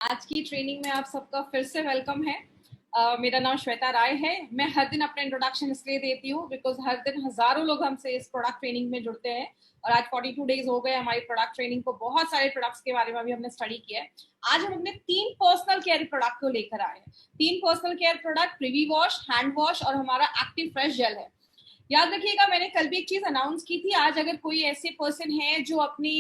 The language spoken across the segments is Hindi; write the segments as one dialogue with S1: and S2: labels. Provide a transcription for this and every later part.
S1: आज की ट्रेनिंग में आप सबका फिर से वेलकम है। मेरा नाम श्वेता राय है। मैं हर दिन अपना इंट्रोडक्शन इसलिए देती हूँ बिकॉज हर दिन हजारों लोग हमसे इस प्रोडक्ट ट्रेनिंग में जुड़ते हैं और आज 42 डेज हो गए हमारी प्रोडक्ट ट्रेनिंग को। बहुत सारे प्रोडक्ट्स के बारे में भी हमने स्टडी किया है। आज हम अपने 3 पर्सनल केयर प्रोडक्ट को लेकर आए हैं। 3 personal care product, privy wash, hand wash और हमारा एक्टिव फ्रेश जेल है। याद रखिएगा, मैंने कल भी एक चीज अनाउंस की थी। आज अगर कोई ऐसे पर्सन है जो अपनी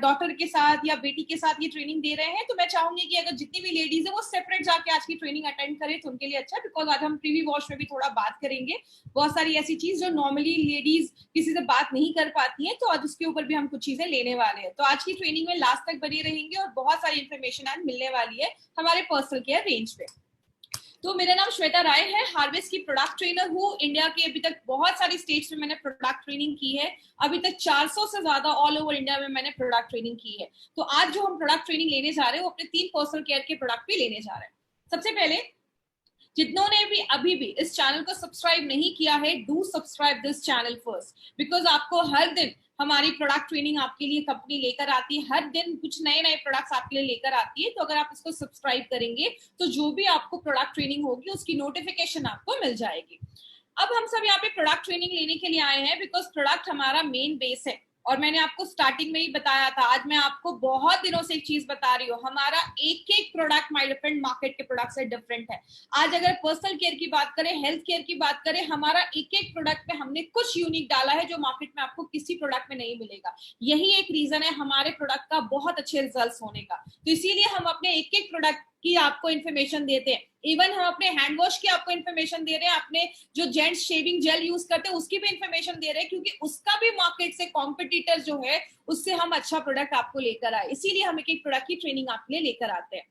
S1: डॉटर के साथ या बेटी के साथ ये ट्रेनिंग दे रहे हैं, तो मैं चाहूंगी कि अगर जितनी भी लेडीज है वो सेपरेट जाके आज की ट्रेनिंग अटेंड करें तो उनके लिए अच्छा है। बिकॉज आज हम प्रीवी वॉश में भी थोड़ा बात करेंगे, बहुत सारी ऐसी चीज जो नॉर्मली लेडीज किसी से बात नहीं कर पाती हैं, तो आज उसके ऊपर भी हम कुछ चीजें लेने वाले हैं। तो आज की ट्रेनिंग में लास्ट तक बने रहेंगे और बहुत सारी इंफॉर्मेशन आज मिलने वाली है हमारे पर्सनल केयर रेंज पे। तो मेरा नाम श्वेता राय है, हार्वेस्ट की प्रोडक्ट ट्रेनर हूँ। इंडिया के अभी तक बहुत सारी स्टेट्स में मैंने प्रोडक्ट ट्रेनिंग की है। अभी तक 400 से ज्यादा ऑल ओवर इंडिया में मैंने प्रोडक्ट ट्रेनिंग की है। तो आज जो हम प्रोडक्ट ट्रेनिंग लेने जा रहे हैं वो अपने 3 पर्सनल केयर के प्रोडक्ट भी लेने जा रहे हैं। सबसे पहले, जिन्होंने भी अभी भी इस चैनल को सब्सक्राइब नहीं किया है, do subscribe this channel first, because आपको हर दिन हमारी प्रोडक्ट ट्रेनिंग आपके लिए कंपनी लेकर आती है। हर दिन कुछ नए नए प्रोडक्ट्स आपके लिए लेकर आती है। तो अगर आप इसको सब्सक्राइब करेंगे तो जो भी आपको प्रोडक्ट ट्रेनिंग होगी उसकी नोटिफिकेशन आपको मिल जाएगी। अब हम सब यहाँ पे प्रोडक्ट ट्रेनिंग लेने के लिए आए हैं बिकॉज प्रोडक्ट हमारा मेन बेस है। और मैंने आपको स्टार्टिंग में ही बताया था, आज मैं आपको बहुत दिनों से एक चीज बता रही हूँ, हमारा एक एक प्रोडक्ट माय डिफरेंट मार्केट के प्रोडक्ट से डिफरेंट है। आज अगर पर्सनल केयर की बात करें, हेल्थ केयर की बात करें, हमारा एक एक प्रोडक्ट पे हमने कुछ यूनिक डाला है जो मार्केट में आपको किसी प्रोडक्ट में नहीं मिलेगा। यही एक रीजन है हमारे प्रोडक्ट का बहुत अच्छे रिजल्ट होने का। तो इसीलिए हम अपने एक एक प्रोडक्ट की आपको इन्फॉर्मेशन देते हैं। इवन हम अपने हैंड वॉश की आपको इन्फॉर्मेशन दे रहे हैं, अपने जो जेंट्स शेविंग जेल यूज करते हैं उसकी भी इन्फॉर्मेशन दे रहे हैं, क्योंकि उसका भी मार्केट से कॉम्पिटिटर जो है उससे हम अच्छा प्रोडक्ट आपको लेकर आए। इसीलिए हम एक एक प्रोडक्ट की ट्रेनिंग आपके लिए लेकर आते हैं।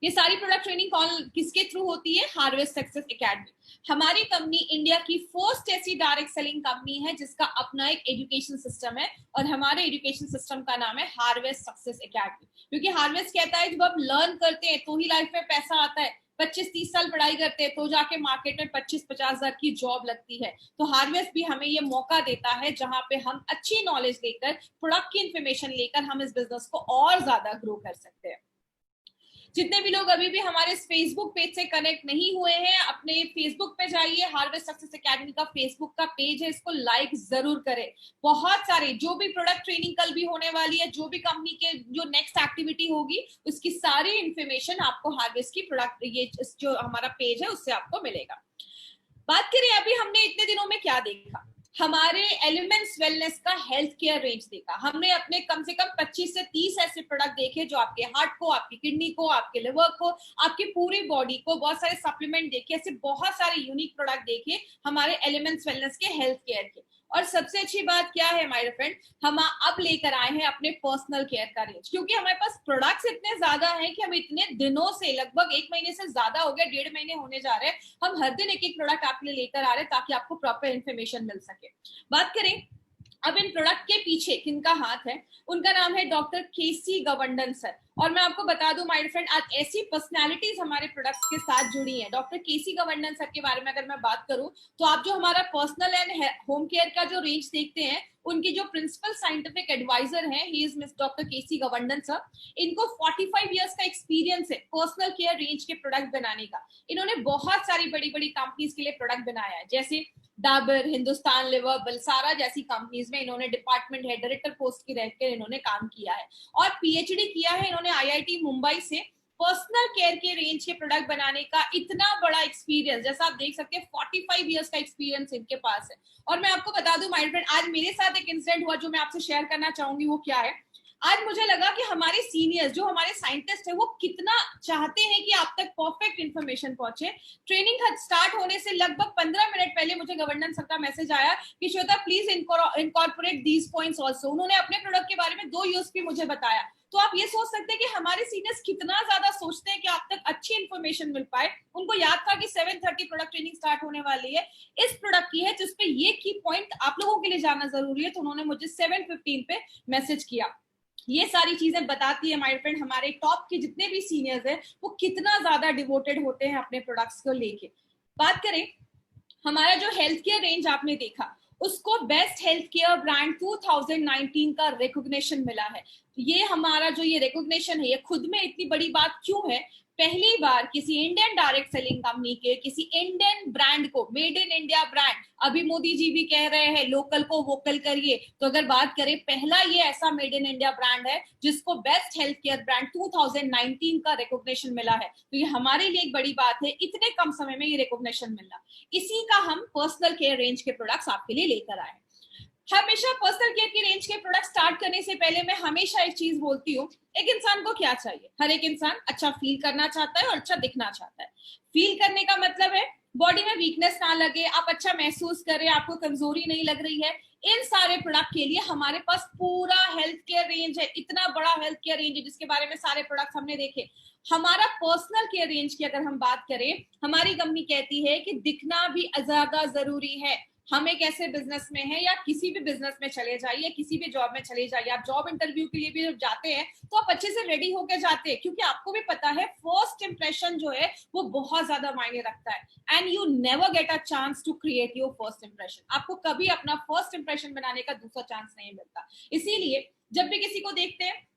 S1: ये सारी प्रोडक्ट ट्रेनिंग कौन किसके थ्रू होती है? Harvest success academy. हमारी कंपनी इंडिया की फर्स्ट ऐसी डायरेक्ट सेलिंग कंपनी है जिसका अपना एक एजुकेशन सिस्टम है और हमारे एजुकेशन सिस्टम का नाम है हार्वेस्ट सक्सेस एकेडमी। क्योंकि हार्वेस्ट कहता है जब आप लर्न करते हैं तो ही लाइफ में पैसा आता है। 25-30 साल पढ़ाई करते हैं तो जाके मार्केट में 25-50 हजार की जॉब लगती है। तो हार्वेस्ट भी हमें ये मौका देता है जहां पे हम अच्छी नॉलेज लेकर, प्रोडक्ट की इंफॉर्मेशन लेकर हम इस बिजनेस को और ज्यादा ग्रो कर सकते हैं। जितने भी लोग अभी भी हमारे फेसबुक पेज से कनेक्ट नहीं हुए हैं, अपने फेसबुक पे जाइए। हार्वेस्ट सक्सेस एकेडमी का फेसबुक का पेज है, इसको लाइक जरूर करें। बहुत सारे जो भी प्रोडक्ट ट्रेनिंग कल भी होने वाली है, जो भी कंपनी के जो नेक्स्ट एक्टिविटी होगी, उसकी सारी इंफॉर्मेशन आपको हार्वेस्ट की प्रोडक्ट ये जो हमारा पेज है उससे आपको मिलेगा। बात करें अभी हमने इतने दिनों में क्या देखा, हमारे एलिमेंट्स वेलनेस का हेल्थ केयर रेंज देखा। हमने अपने कम से कम 25 से 30 ऐसे प्रोडक्ट देखे जो आपके हार्ट को, आपकी किडनी को, आपके लिवर को, आपकी पूरी बॉडी को, बहुत सारे सप्लीमेंट देखे, ऐसे बहुत सारे यूनिक प्रोडक्ट देखे हमारे एलिमेंट्स वेलनेस के हेल्थ केयर के। और सबसे अच्छी बात क्या है माय फ्रेंड, हम अब लेकर आए हैं अपने पर्सनल केयर का रेंज। क्योंकि हमारे पास प्रोडक्ट्स इतने ज्यादा हैं कि हम इतने दिनों से, लगभग 1 महीने से ज्यादा हो गया, 1.5 महीने होने जा रहे हैं, हम हर दिन एक एक प्रोडक्ट आपके लिए लेकर आ रहे हैं ताकि आपको प्रॉपर इन्फॉर्मेशन मिल सके। बात करें अब इन प्रोडक्ट के पीछे किनका हाथ है, उनका नाम है डॉक्टर केसी गवर्नन सर। और मैं आपको बता दूं माय फ्रेंड, आज ऐसी पर्सनालिटीज हमारे प्रोडक्ट्स के साथ जुड़ी हैं। डॉक्टर केसी गवर्नन सर के बारे में अगर मैं बात करूं तो आप जो हमारा पर्सनल एंड होम केयर का जो रेंज देखते हैं, उनकी जो प्रिंसिपल साइंटिफिक एडवाइजर हैं, he is miss doctor KC गवर्नन सर। इनको 45 इयर्स का एक्सपीरियंस है पर्सनल केयर रेंज के प्रोडक्ट बनाने का। इन्होंने बहुत सारी बड़ी बड़ी कंपनीज के लिए प्रोडक्ट बनाया है, जैसे डाबर, हिंदुस्तान लिवर, बलसारा जैसी कंपनीज में इन्होंने डिपार्टमेंट हेड, डायरेक्टर पोस्ट की रहकर इन्होंने काम किया है। और पीएचडी किया है इन्होंने आईआईटी मुंबई से। पर्सनल केयर के रेंज के प्रोडक्ट बनाने का इतना बड़ा एक्सपीरियंस, जैसा आप देख सकते हैं 45 इयर्स का एक्सपीरियंस इनके पास है। और मैं आपको बता दूं माय फ्रेंड, आज मेरे साथ एक इंसिडेंट हुआ जो मैं आपसे शेयर करना चाहूंगी। वो क्या है, आज मुझे लगा कि हमारे सीनियर्स जो हमारे साइंटिस्ट है वो कितना चाहते हैं कि आप तक परफेक्ट इंफॉर्मेशन पहुंचे। ट्रेनिंग स्टार्ट होने से लगभग 15 मिनट पहले मुझे गवर्नर सर का मैसेज आया कि Shweta please incorporate these points also. उन्होंने अपने प्रोडक्ट के बारे में 2 यूएसपी मुझे बताया। तो आप ये सोच सकते हैं कि हमारे सीनियर्स कितना ज्यादा सोचते हैं कि आप तक अच्छी इंफॉर्मेशन मिल पाए। उनको याद था कि 7:30 प्रोडक्ट ट्रेनिंग स्टार्ट होने वाली है, इस प्रोडक्ट की है जिसपे ये की पॉइंट आप लोगों के लिए जानना जरूरी है। तो उन्होंने मुझे 7:15 पे मैसेज किया। ये सारी चीजें बताती है माय फ्रेंड, हमारे टॉप के जितने भी सीनियर्स हैं वो कितना ज्यादा डिवोटेड होते हैं अपने प्रोडक्ट्स को लेके। बात करें हमारा जो हेल्थ केयर रेंज आपने देखा, उसको बेस्ट हेल्थ केयर ब्रांड 2019 का रिकॉग्निशन मिला है। ये हमारा जो ये रिकॉग्निशन है, ये खुद में इतनी बड़ी बात क्यों है? पहली बार किसी इंडियन डायरेक्ट सेलिंग कंपनी के किसी इंडियन ब्रांड को, मेड इन इंडिया ब्रांड, अभी मोदी जी भी कह रहे हैं लोकल को वोकल करिए, तो अगर बात करें पहला ये ऐसा मेड इन इंडिया ब्रांड है जिसको बेस्ट हेल्थ केयर ब्रांड 2019 का रिकॉग्निशन मिला है। तो ये हमारे लिए एक बड़ी बात है, इतने कम समय में ये रिकॉग्निशन मिलना। इसी का हम पर्सनल केयर रेंज के प्रोडक्ट्स आपके लिए लेकर आए। हमेशा पर्सनल केयर की रेंज के प्रोडक्ट स्टार्ट करने से पहले मैं हमेशा एक चीज बोलती हूँ, एक इंसान को क्या चाहिए? हर एक इंसान अच्छा फील करना चाहता है और अच्छा दिखना चाहता है। फील करने का मतलब है बॉडी में वीकनेस ना लगे, आप अच्छा महसूस करें, आपको कमजोरी नहीं लग रही है। इन सारे प्रोडक्ट के लिए हमारे पास पूरा हेल्थ केयर रेंज है, इतना बड़ा हेल्थ केयर रेंज है जिसके बारे में सारे प्रोडक्ट हमने देखे। हमारा पर्सनल केयर रेंज की अगर हम बात करें, हमारी कंपनी कहती है कि दिखना भी ज्यादा जरूरी है। हम एक ऐसे बिजनेस में है, या किसी भी बिजनेस में चले जाइए, किसी भी जॉब में चले जाइए, आप जॉब इंटरव्यू के लिए भी जब जाते हैं तो आप अच्छे से रेडी होके जाते हैं, क्योंकि आपको भी पता है फर्स्ट इंप्रेशन जो है वो बहुत ज्यादा मायने रखता है। And you never get a chance to create your first impression. आपको कभी अपना फर्स्ट इंप्रेशन बनाने का दूसरा चांस नहीं मिलता। इसीलिए जब भी किसी को देखते हैं,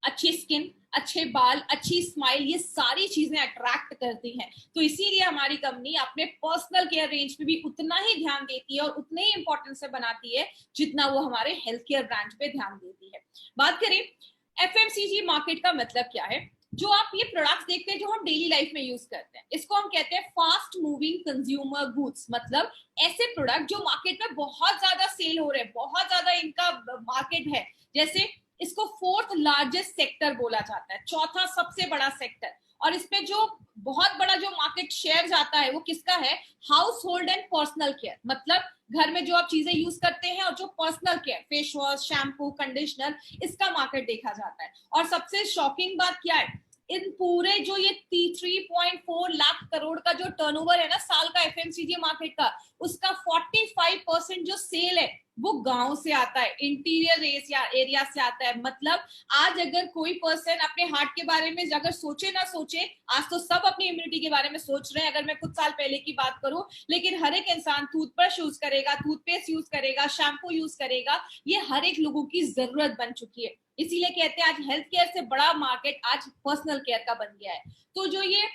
S1: अच्छी स्किन, अच्छे बाल, अच्छी स्माइल, ये सारी चीजें अट्रैक्ट करती हैं। तो इसीलिए हमारी कंपनी अपने पर्सनल केयर रेंज पे भी उतना ही ध्यान देती है और उतने ही इंपॉर्टेंस से बनाती है जितना वो हमारे हेल्थ केयर ब्रांड पे ध्यान देती है। बात करें एफएमसीजी मार्केट का मतलब क्या है, जो आप ये प्रोडक्ट्स देखते हैं जो हम डेली लाइफ में यूज करते हैं, इसको हम कहते हैं फास्ट मूविंग कंज्यूमर गुड्स। मतलब ऐसे प्रोडक्ट जो मार्केट में बहुत ज्यादा सेल हो रहे हैं, बहुत ज्यादा इनका मार्केट है। जैसे इसको फोर्थ लार्जेस्ट सेक्टर बोला जाता है, चौथा सबसे बड़ा सेक्टर। और इसमें जो बहुत बड़ा जो मार्केट शेयर जाता है वो किसका है? House hold and personal care. मतलब घर में जो आप चीजें यूज करते हैं और जो personal care, face wash, shampoo, conditioner, इसका मार्केट देखा जाता है। और सबसे शॉकिंग बात क्या है, इन पूरे जो ये 3.4 लाख करोड़ का जो टर्नओवर है ना साल का एफएमसीजी मार्केट का, उसका 45% जो सेल है वो गांव से आता है, इंटीरियर एरिया से आता है। मतलब आज अगर कोई पर्सन अपने हार्ट के बारे में अगर सोचे ना सोचे, आज तो सब अपनी इम्यूनिटी के बारे में सोच रहे हैं, अगर मैं कुछ साल पहले की बात करूं, लेकिन हर एक इंसान टूथब्रश यूज करेगा, टूथपेस्ट यूज करेगा, शैम्पू यूज करेगा, ये हर एक लोगों की जरूरत बन चुकी है। इसीलिए कहते हैं आज हेल्थ केयर से बड़ा मार्केट आज पर्सनल केयर का बन गया है। तो जो ये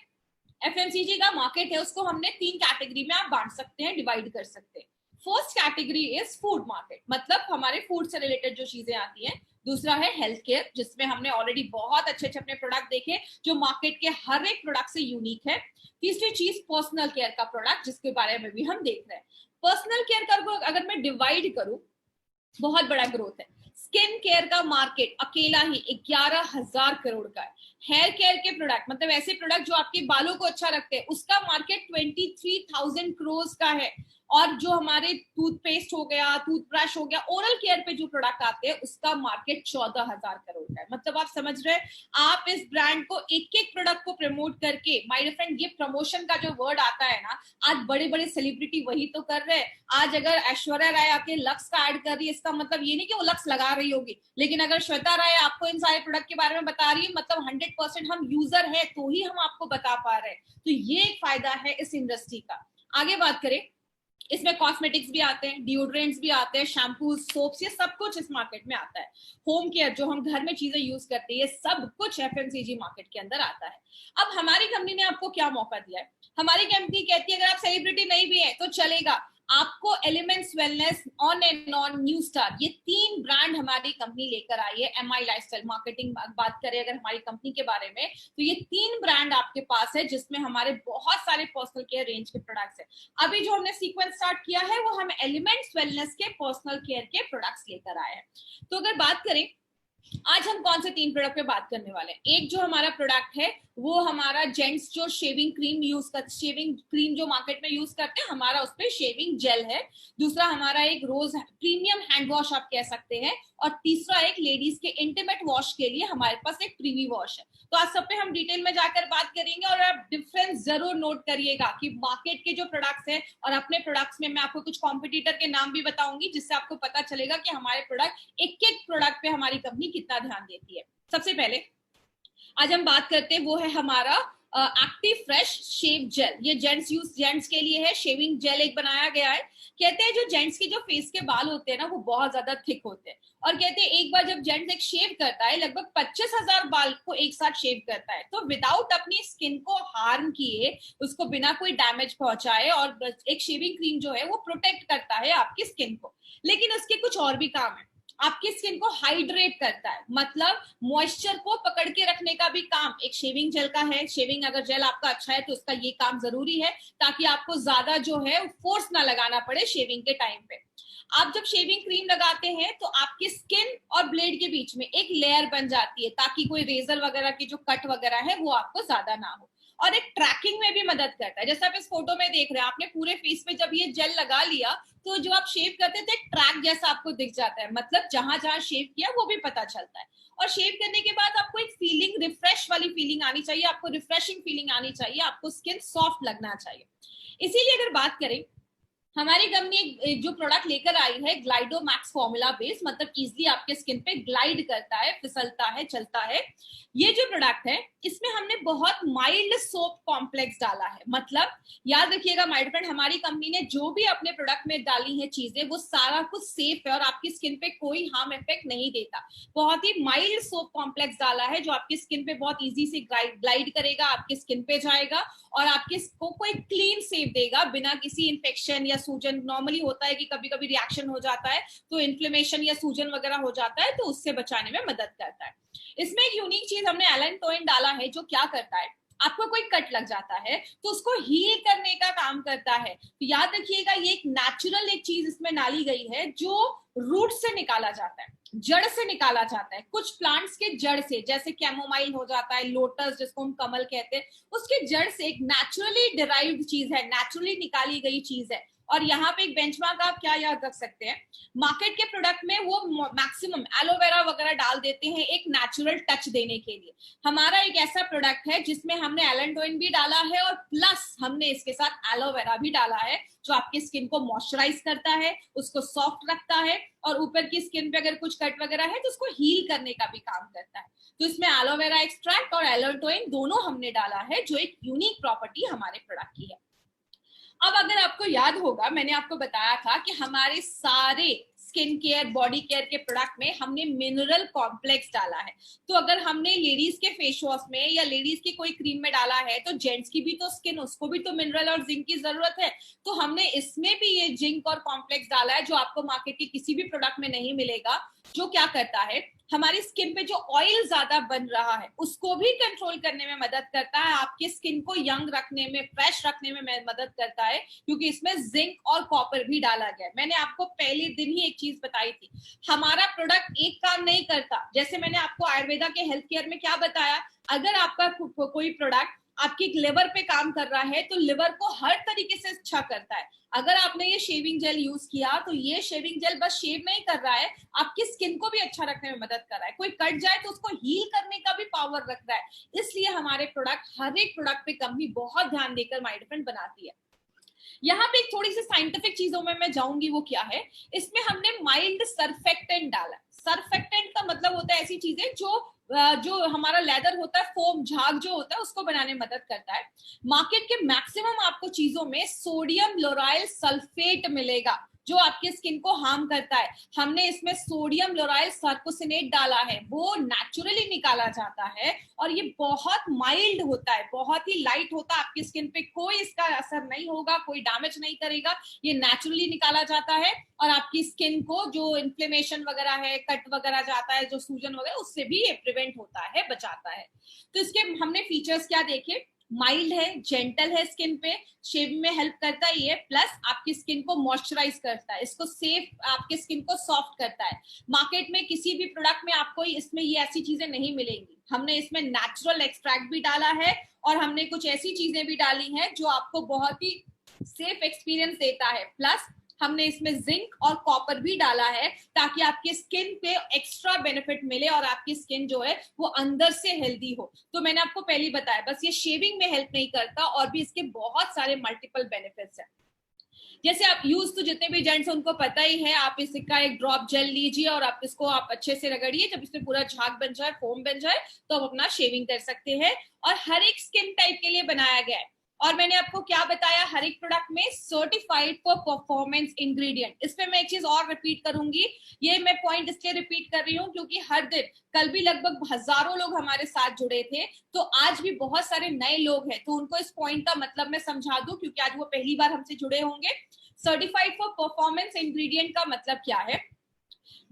S1: एफएमसीजी का मार्केट है उसको हमने 3 कैटेगरी में आप बांट सकते हैं, डिवाइड कर सकते हैं। First category is food market, मतलब हमारे फूड से रिलेटेड जो चीजें आती हैं। दूसरा है हेल्थ केयर, जिसमें हमने ऑलरेडी बहुत अच्छे अच्छे अपने प्रोडक्ट देखे जो मार्केट के हर एक प्रोडक्ट से यूनिक है। तीसरी चीज पर्सनल केयर का प्रोडक्ट, जिसके बारे में भी हम देख रहे हैं। पर्सनल केयर का अगर मैं डिवाइड करूं, बहुत बड़ा ग्रोथ है। स्किन केयर का मार्केट अकेला ही 11,000 करोड़ का है। हेयर केयर के प्रोडक्ट, मतलब ऐसे प्रोडक्ट जो आपके बालों को अच्छा रखते हैं, उसका मार्केट 23,000 करोड़ का है। और जो हमारे टूथपेस्ट हो गया, टूथब्रश हो गया, ओरल केयर पे जो प्रोडक्ट आते हैं उसका मार्केट 14,000 करोड़ का है। मतलब आप समझ रहे हैं, आप इस ब्रांड को एक एक प्रोडक्ट को प्रमोट करके, माय डियर फ्रेंड, ये प्रमोशन का जो वर्ड आता है ना, आज बड़े बड़े सेलिब्रिटी वही तो कर रहे हैं। आज अगर ऐश्वर्या राय आके लक्स का ऐड कर रही है, इसका मतलब ये नहीं कि वो लक्स लगा रही होगी, लेकिन अगर श्वेता राय आपको इन सारे प्रोडक्ट के बारे में बता रही है, मतलब 100% हम यूजर है तो ही हम आपको बता पा रहे हैं। तो ये एक फायदा है इस इंडस्ट्री का। आगे बात करें, इसमें कॉस्मेटिक्स भी आते हैं, डिओड्रेंट्स भी आते हैं, शैम्पूज, सोप्स, ये सब कुछ इस मार्केट में आता है। होम केयर, जो हम घर में चीजें यूज करते हैं, ये सब कुछ एफएमसीजी मार्केट के अंदर आता है। अब हमारी कंपनी ने आपको क्या मौका दिया है? हमारी कंपनी कहती है अगर आप सेलिब्रिटी नहीं भी है तो चलेगा, आपको elements wellness, on and on, new star, ये 3 ब्रांड हमारी कंपनी लेकर आई है। एमआई लाइफस्टाइल मार्केटिंग बात करें अगर हमारी कंपनी के बारे में, तो ये 3 ब्रांड आपके पास है जिसमें हमारे बहुत सारे पर्सनल केयर रेंज के प्रोडक्ट्स है। अभी जो हमने सीक्वेंस स्टार्ट किया है वो हम एलिमेंट्स वेलनेस के पर्सनल केयर के प्रोडक्ट्स लेकर आए हैं। तो अगर बात करें आज हम कौन से 3 प्रोडक्ट पे बात करने वाले हैं, एक जो हमारा प्रोडक्ट है वो हमारा जेंट्स जो शेविंग क्रीम यूज कर, शेविंग क्रीम जो मार्केट में यूज करते हैं, हमारा उस पे शेविंग जेल है। दूसरा हमारा एक रोज प्रीमियम हैंड वॉश आप कह सकते हैं। और तीसरा एक लेडीज के इंटीमेट वॉश के लिए हमारे पास एक प्रीवी वॉश है। तो आज सब पे हम डिटेल में जाकर बात करेंगे और आप डिफरेंस जरूर नोट करिएगा कि मार्केट के जो प्रोडक्ट्स हैं और अपने प्रोडक्ट्स में मैं आपको कुछ कॉम्पिटिटर के नाम भी बताऊंगी, जिससे आपको पता चलेगा कि हमारे प्रोडक्ट एक एक प्रोडक्ट पे हमारी कंपनी कितना ध्यान देती है। सबसे पहले आज हम बात करते हैं वो है हमारा एक्टिव फ्रेश शेव जेल, ये जेंट्स के लिए है। शेविंग जेल एक बनाया गया है। कहते हैं जो जेंट्स के जो फेस के बाल होते हैं ना वो बहुत ज्यादा थिक होते हैं, और कहते हैं एक बार जब जेंट्स एक शेव करता है लगभग 25,000 बाल को एक साथ शेव करता है, तो विदाउट अपनी स्किन को हार्म किए, उसको बिना कोई डैमेज पहुंचाए, और एक शेविंग क्रीम जो है वो प्रोटेक्ट करता है आपकी स्किन को। लेकिन उसके कुछ और भी काम है। आपकी स्किन को हाइड्रेट करता है, मतलब मॉइस्चर को पकड़ के रखने का भी काम एक शेविंग जेल का है। शेविंग अगर जेल आपका अच्छा है तो उसका ये काम जरूरी है, ताकि आपको ज्यादा जो है फोर्स ना लगाना पड़े शेविंग के टाइम पे। आप जब शेविंग क्रीम लगाते हैं तो आपकी स्किन और ब्लेड के बीच में एक लेयर बन जाती है, ताकि कोई रेजर वगैरह की जो कट वगैरह है वो आपको ज्यादा ना हो। और एक ट्रैकिंग में भी मदद करता है। जैसे आप इस फोटो में देख रहे हैं, आपने पूरे फेस पे जब ये जेल लगा लिया तो जो आप शेव करते थे एक ट्रैक जैसा आपको दिख जाता है, मतलब जहां जहां शेव किया वो भी पता चलता है। और शेव करने के बाद आपको एक फीलिंग, रिफ्रेश वाली फीलिंग आनी चाहिए, आपको रिफ्रेशिंग फीलिंग आनी चाहिए, आपको स्किन सॉफ्ट लगना चाहिए। इसीलिए अगर बात करें, हमारी कंपनी जो प्रोडक्ट लेकर आई है ग्लाइडो मैक्स फॉर्मूला बेस, मतलब इजीली आपके स्किन पे ग्लाइड करता है, फिसलता है, चलता है। ये जो प्रोडक्ट है इसमें हमने बहुत माइल्ड सोप कॉम्प्लेक्स डाला है। मतलब याद रखिएगा माय फ्रेंड, हमारी कंपनी ने जो भी अपने प्रोडक्ट में डाली है चीजें, वो सारा कुछ सेफ है और आपकी स्किन पे कोई हार्म इफेक्ट नहीं देता। बहुत ही माइल्ड सोप कॉम्प्लेक्स डाला है जो आपकी स्किन पे बहुत इजी से ग्लाइड करेगा, आपकी स्किन पे जाएगा और आपके को कोई क्लीन सेव देगा बिना किसी इन्फेक्शन या सूजन। नॉर्मली होता है कि कभी कभी रिएक्शन हो जाता है तो इन्फ्लेमेशन या सूजन वगैरह हो जाता है, तो उससे बचाने में मदद करता है। इसमें एक यूनिक चीज हमने एलेंटोइन डाला है, जो क्या करता है, आपको कोई कट लग जाता है तो उसको हील करने का काम करता है। तो याद रखिएगा ये एक नेचुरल एक चीज इसमें डाली गई है जो रूट से निकाला जाता है, जड़ से निकाला जाता है। कुछ प्लांट्स के जड़ से, जैसे कैमोमाइल हो जाता है, लोटस जिसको हम कमल कहते हैं, उसके जड़ से एक नेचुरली डिराइव्ड चीज है, नेचुरली निकाली गई चीज है। और यहाँ पे एक बेंचमार्क आप क्या याद रख सकते हैं, मार्केट के प्रोडक्ट में वो मैक्सिमम एलोवेरा वगैरह डाल देते हैं एक नेचुरल टच देने के लिए। हमारा एक ऐसा प्रोडक्ट है जिसमें हमने एलेंटोइन भी डाला है और प्लस हमने इसके साथ एलोवेरा भी डाला है, जो आपकी स्किन को मॉइस्चराइज करता है, उसको सॉफ्ट रखता है, और ऊपर की स्किन पे अगर कुछ कट वगैरह है तो उसको हील करने का भी काम करता है। तो इसमें एलोवेरा एक्सट्रैक्ट और एलेंटोइन दोनों हमने डाला है, जो एक यूनिक प्रॉपर्टी हमारे प्रोडक्ट की है। अब अगर आपको याद होगा, मैंने आपको बताया था कि हमारे सारे स्किन केयर, बॉडी केयर के प्रोडक्ट में हमने मिनरल कॉम्प्लेक्स डाला है। तो अगर हमने लेडीज के फेस वॉश में या लेडीज की कोई क्रीम में डाला है, तो जेंट्स की भी तो स्किन, उसको भी तो मिनरल और जिंक की जरूरत है। तो हमने इसमें भी ये जिंक और कॉम्प्लेक्स डाला है, जो आपको मार्केट के किसी भी प्रोडक्ट में नहीं मिलेगा। जो क्या करता है, हमारी स्किन पे जो ऑयल ज्यादा बन रहा है उसको भी कंट्रोल करने में मदद करता है, आपकी स्किन को यंग रखने में, फ्रेश रखने में मदद करता है, क्योंकि इसमें जिंक और कॉपर भी डाला गया है। मैंने आपको पहले दिन ही एक चीज बताई थी, हमारा प्रोडक्ट एक काम नहीं करता। जैसे मैंने आपको आयुर्वेदा के हेल्थ केयर में क्या बताया, अगर आपका कोई प्रोडक्ट आपकी लिवर पे काम कर रहा है तो लिवर को हर तरीके से अच्छा करता है। अगर आपने ये शेविंग जेल यूज किया तो ये शेविंग जेल बस शेव नहीं कर रहा है, आपकी स्किन को भी अच्छा रखने में मदद कर रहा है। कोई कट जाए तो उसको हील करने का भी पावर रख रहा है। इसलिए हमारे प्रोडक्ट, हर एक प्रोडक्ट पे कंपनी बहुत ध्यान देकर माय डिफरेंट बनाती है। यहाँ पे एक थोड़ी सी साइंटिफिक चीजों में मैं जाऊंगी, वो क्या है, इसमें हमने माइल्ड सरफेक्टेंट डाला। सरफेक्टेंट का मतलब होता है ऐसी चीजें जो हमारा लेदर होता है, फोम, झाग जो होता है, उसको बनाने में मदद करता है। मार्केट के मैक्सिमम आपको चीजों में सोडियम लोराइल सल्फेट मिलेगा, जो आपके स्किन को हार्म करता है। हमने इसमें सोडियम लोराइल सर्कोसिनेट डाला है, वो नेचुरली निकाला जाता है और ये बहुत माइल्ड होता है, बहुत ही लाइट होता है, आपकी स्किन पे कोई इसका असर नहीं होगा, कोई डैमेज नहीं करेगा। ये नेचुरली निकाला जाता है और आपकी स्किन को जो इन्फ्लेमेशन वगैरह है, कट वगैरह जाता है, जो सूजन वगैरह, उससे भी ये प्रिवेंट होता है, बचाता है। तो इसके हमने फीचर्स क्या देखे, माइल्ड है, जेंटल है, स्किन पे शेविंग में हेल्प करता है ये, प्लस आपकी स्किन को मॉइस्चराइज करता है, इसको सेफ, आपके स्किन को सॉफ्ट करता है। मार्केट में किसी भी प्रोडक्ट में आपको इसमें ये ऐसी चीजें नहीं मिलेंगी। हमने इसमें नेचुरल एक्सट्रैक्ट भी डाला है और हमने कुछ ऐसी चीजें भी डाली हैं जो आपको बहुत ही सेफ एक्सपीरियंस देता है। प्लस हमने इसमें जिंक और कॉपर भी डाला है, ताकि आपकी स्किन पे एक्स्ट्रा बेनिफिट मिले और आपकी स्किन जो है वो अंदर से हेल्दी हो। तो मैंने आपको पहले बताया, बस ये शेविंग में हेल्प नहीं करता, और भी इसके बहुत सारे मल्टीपल बेनिफिट्स हैं। जैसे आप यूज तो जितने भी जेंट्स उनको पता ही है, आप इसका एक ड्रॉप जेल लीजिए और आप इसको आप अच्छे से रगड़िए, जब इसमें पूरा झाग बन जाए, फोम बन जाए, तो आप अपना शेविंग कर सकते हैं। और हर एक स्किन टाइप के लिए बनाया गया है। और मैंने आपको क्या बताया, हर एक प्रोडक्ट में सर्टिफाइड फॉर परफॉर्मेंस इंग्रेडिएंट। इस पे मैं एक चीज और रिपीट करूंगी, ये मैं पॉइंट इसलिए रिपीट कर रही हूँ क्योंकि हर दिन, कल भी लगभग हजारों लोग हमारे साथ जुड़े थे, तो आज भी बहुत सारे नए लोग हैं, तो उनको इस पॉइंट का मतलब मैं समझा दूं क्योंकि आज वो पहली बार हमसे जुड़े होंगे। सर्टिफाइड फॉर परफॉर्मेंस इंग्रेडिएंट का मतलब क्या है,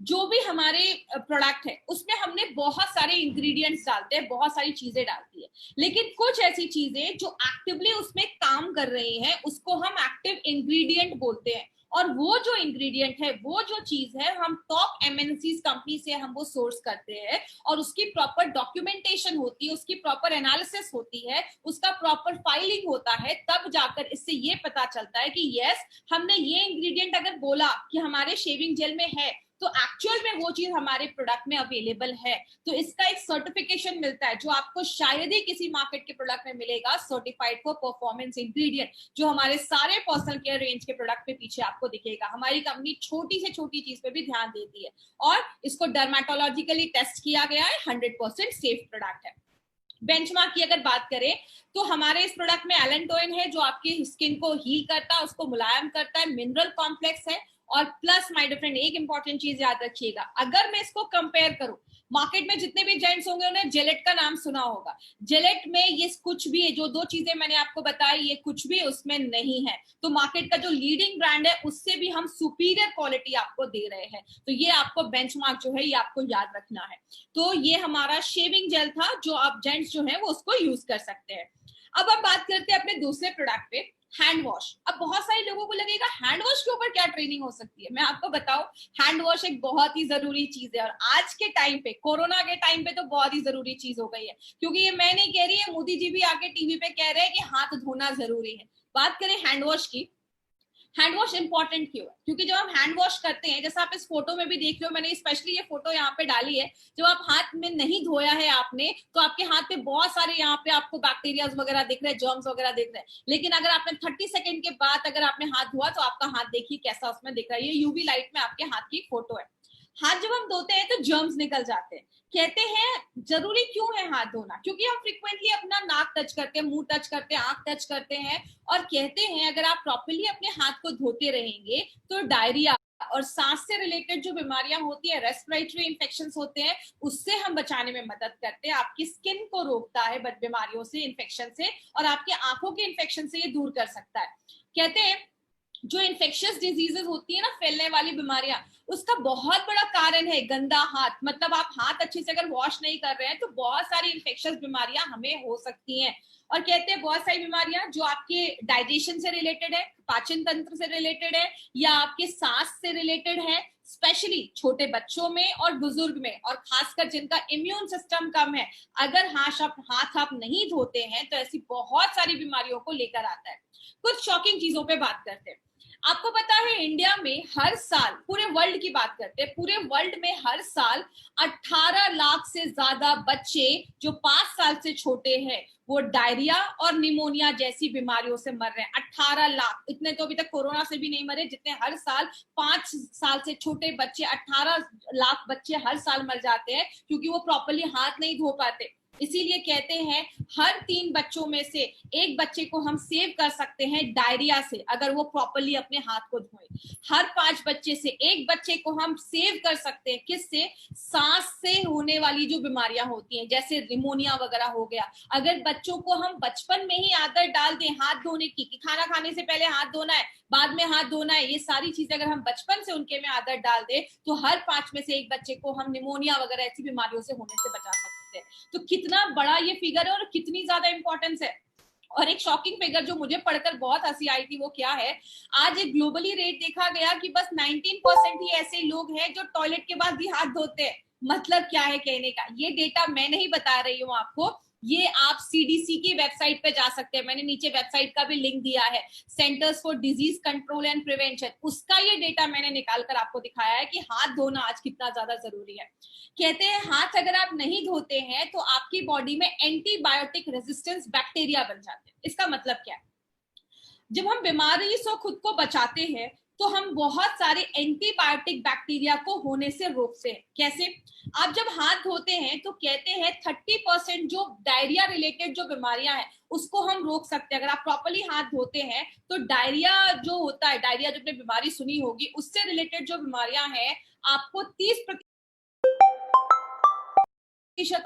S1: जो भी हमारे प्रोडक्ट है उसमें हमने बहुत सारे इंग्रेडिएंट्स डालते हैं, बहुत सारी चीजें डालती है, लेकिन कुछ ऐसी चीजें जो एक्टिवली उसमें काम कर रही हैं उसको हम एक्टिव इंग्रेडिएंट बोलते हैं। और वो जो इंग्रेडिएंट है, वो जो चीज है, हम टॉप एमएनसीज कंपनी से हम वो सोर्स करते हैं और उसकी प्रॉपर डॉक्यूमेंटेशन होती है, उसकी प्रॉपर एनालिसिस होती है, उसका प्रॉपर फाइलिंग होता है, तब जाकर इससे ये पता चलता है कि यस, हमने ये इंग्रेडिएंट अगर बोला कि हमारे शेविंग जेल में है, तो एक्चुअल में वो चीज हमारे प्रोडक्ट में अवेलेबल है। तो इसका एक सर्टिफिकेशन मिलता है जो आपको शायद ही किसी मार्केट के प्रोडक्ट में मिलेगा, सर्टिफाइड फॉर परफॉर्मेंस इंग्रेडिएंट, जो हमारे सारे पर्सनल केयर रेंज के प्रोडक्ट पे पीछे आपको दिखेगा। हमारी कंपनी छोटी से छोटी चीज पे भी ध्यान देती है और इसको डर्मेटोलॉजिकली टेस्ट किया गया है, 100% सेफ प्रोडक्ट है। बेंचमार्क की अगर बात करें तो हमारे इस प्रोडक्ट में एलेंटोइन है जो आपकी स्किन को हील करता है, उसको मुलायम करता है, मिनरल कॉम्प्लेक्स है, और प्लस माय डियर फ्रेंड एक इंपॉर्टेंट चीज याद रखिएगा, अगर मैं इसको कंपेयर करूं, मार्केट में जितने भी जेंट्स होंगे उन्हें जेलेट का नाम सुना होगा। जेलेट में ये कुछ भी है, जो दो चीजें मैंने आपको बताई, ये कुछ भी उसमें नहीं है। तो मार्केट का जो लीडिंग ब्रांड है उससे भी हम सुपीरियर क्वालिटी आपको दे रहे हैं। तो ये आपको बेंचमार्क जो है ये आपको याद रखना है। तो ये हमारा शेविंग जेल था जो आप जेंट्स जो है वो उसको यूज कर सकते हैं। अब हम बात करते हैं अपने दूसरे प्रोडक्ट पे, हैंड वॉश। अब बहुत सारे लोगों को लगेगा हैंड वॉश के ऊपर क्या ट्रेनिंग हो सकती है। मैं आपको बताऊं, हैंड वॉश एक बहुत ही जरूरी चीज है और आज के टाइम पे, कोरोना के टाइम पे तो बहुत ही जरूरी चीज हो गई है, क्योंकि ये मैं नहीं कह रही है, मोदी जी भी आके टीवी पे कह रहे हैं कि हाथ धोना जरूरी है। बात करें हैंड वॉश की, हैंड वॉश इंपॉर्टेंट क्यों है, क्योंकि जब हम हैंड वॉश करते हैं, जैसा आप इस फोटो में भी देख रहे हो, मैंने स्पेशली ये फोटो यहाँ पे डाली है, जब आप हाथ में नहीं धोया है आपने, तो आपके हाथ पे बहुत सारे यहाँ पे आपको बैक्टीरिया वगैरह दिख रहे हैं, जर्म्स वगैरह दिख रहे हैं। लेकिन अगर आपने 30 सेकंड के बाद अगर आपने हाथ धोआ तो आपका हाथ देखिए कैसा उसमें दिख रहा है। ये यूवी लाइट में आपके हाथ की फोटो है। हाथ जब हम धोते हैं तो जर्म्स निकल जाते हैं। कहते हैं जरूरी क्यों है हाथ धोना, क्योंकि हम फ्रिक्वेंटली अपना नाक टच करते हैं, मुंह टच करते हैं, आंख टच करते हैं, और कहते हैं अगर आप प्रॉपर्ली अपने हाथ को धोते रहेंगे तो डायरिया और सांस से रिलेटेड जो बीमारियां होती है, रेस्पिरेटरी इंफेक्शंस होते हैं, उससे हम बचाने में मदद करते हैं। आपकी स्किन को रोकता है बीमारियों से, इन्फेक्शन से, और आपके आंखों के इन्फेक्शन से ये दूर कर सकता है। कहते हैं जो इन्फेक्शियस डिजीजेस होती है ना, फैलने वाली बीमारियां, उसका बहुत बड़ा कारण है गंदा हाथ। मतलब आप हाथ अच्छे से अगर वॉश नहीं कर रहे हैं तो बहुत सारी इन्फेक्शियस बीमारियां हमें हो सकती हैं। और कहते हैं बहुत सारी बीमारियां जो आपके डाइजेशन से रिलेटेड है, पाचन तंत्र से रिलेटेड है, या आपके सांस से रिलेटेड है, स्पेशली छोटे बच्चों में और बुजुर्ग में, और खासकर जिनका इम्यून सिस्टम कम है, अगर हाथ आप नहीं धोते हैं तो ऐसी बहुत सारी बीमारियों को लेकर आता है। कुछ शॉकिंग चीजों पे बात करते हैं। आपको पता है इंडिया में हर साल, पूरे वर्ल्ड की बात करते हैं, पूरे वर्ल्ड में हर साल 18 लाख से ज्यादा बच्चे जो 5 साल से छोटे हैं वो डायरिया और निमोनिया जैसी बीमारियों से मर रहे हैं। 18 लाख, इतने तो अभी तक कोरोना से भी नहीं मरे जितने हर साल 5 साल से छोटे बच्चे, 18 लाख बच्चे हर साल मर जाते हैं क्योंकि वो प्रॉपर्ली हाथ नहीं धो पाते। इसीलिए कहते हैं हर 3 बच्चों में से एक बच्चे को हम सेव कर सकते हैं डायरिया से, अगर वो प्रॉपर्ली अपने हाथ को धोए। हर 5 बच्चे से एक बच्चे को हम सेव कर सकते हैं, किससे? सांस से होने वाली जो बीमारियां होती हैं, जैसे निमोनिया वगैरह हो गया। अगर बच्चों को हम बचपन में ही आदत डाल दें हाथ धोने की, कि खाना खाने से पहले हाथ धोना है, बाद में हाथ धोना है, ये सारी चीजें अगर हम बचपन से उनके में आदत डाल दें, तो हर 5 में से एक बच्चे को हम निमोनिया वगैरह ऐसी बीमारियों से होने से बचा सकते हैं। तो कितना बड़ा ये फिगर है और कितनी ज्यादा इंपॉर्टेंस है। और एक शॉकिंग फिगर जो मुझे पढ़कर बहुत हंसी आई थी वो क्या है, आज एक ग्लोबली रेट देखा गया कि बस 19% ही ऐसे लोग हैं जो टॉयलेट के बाद भी हाथ धोते हैं। मतलब क्या है कहने का, ये डेटा मैं नहीं बता रही हूँ आपको, ये आप सीडीसी की वेबसाइट पे जा सकते हैं, मैंने नीचे वेबसाइट का भी लिंक दिया है, centres for disease control and prevention, उसका ये डेटा मैंने निकाल कर आपको दिखाया है कि हाथ धोना आज कितना ज्यादा जरूरी है। कहते हैं हाथ अगर आप नहीं धोते हैं तो आपकी बॉडी में एंटीबायोटिक रेजिस्टेंस बैक्टीरिया बन जाते हैं। इसका मतलब क्या है? जब हम बीमारी से खुद को बचाते हैं तो हम बहुत सारे एंटीबायोटिक बैक्टीरिया को होने से रोकते हैं। कैसे? आप जब हाथ धोते हैं तो कहते हैं 30% जो डायरिया रिलेटेड जो बीमारियां हैं उसको हम रोक सकते हैं। अगर आप प्रॉपर्ली हाथ धोते हैं तो डायरिया जो होता है, डायरिया जो आपने बीमारी सुनी होगी, उससे रिलेटेड जो बीमारियां हैं आपको 30%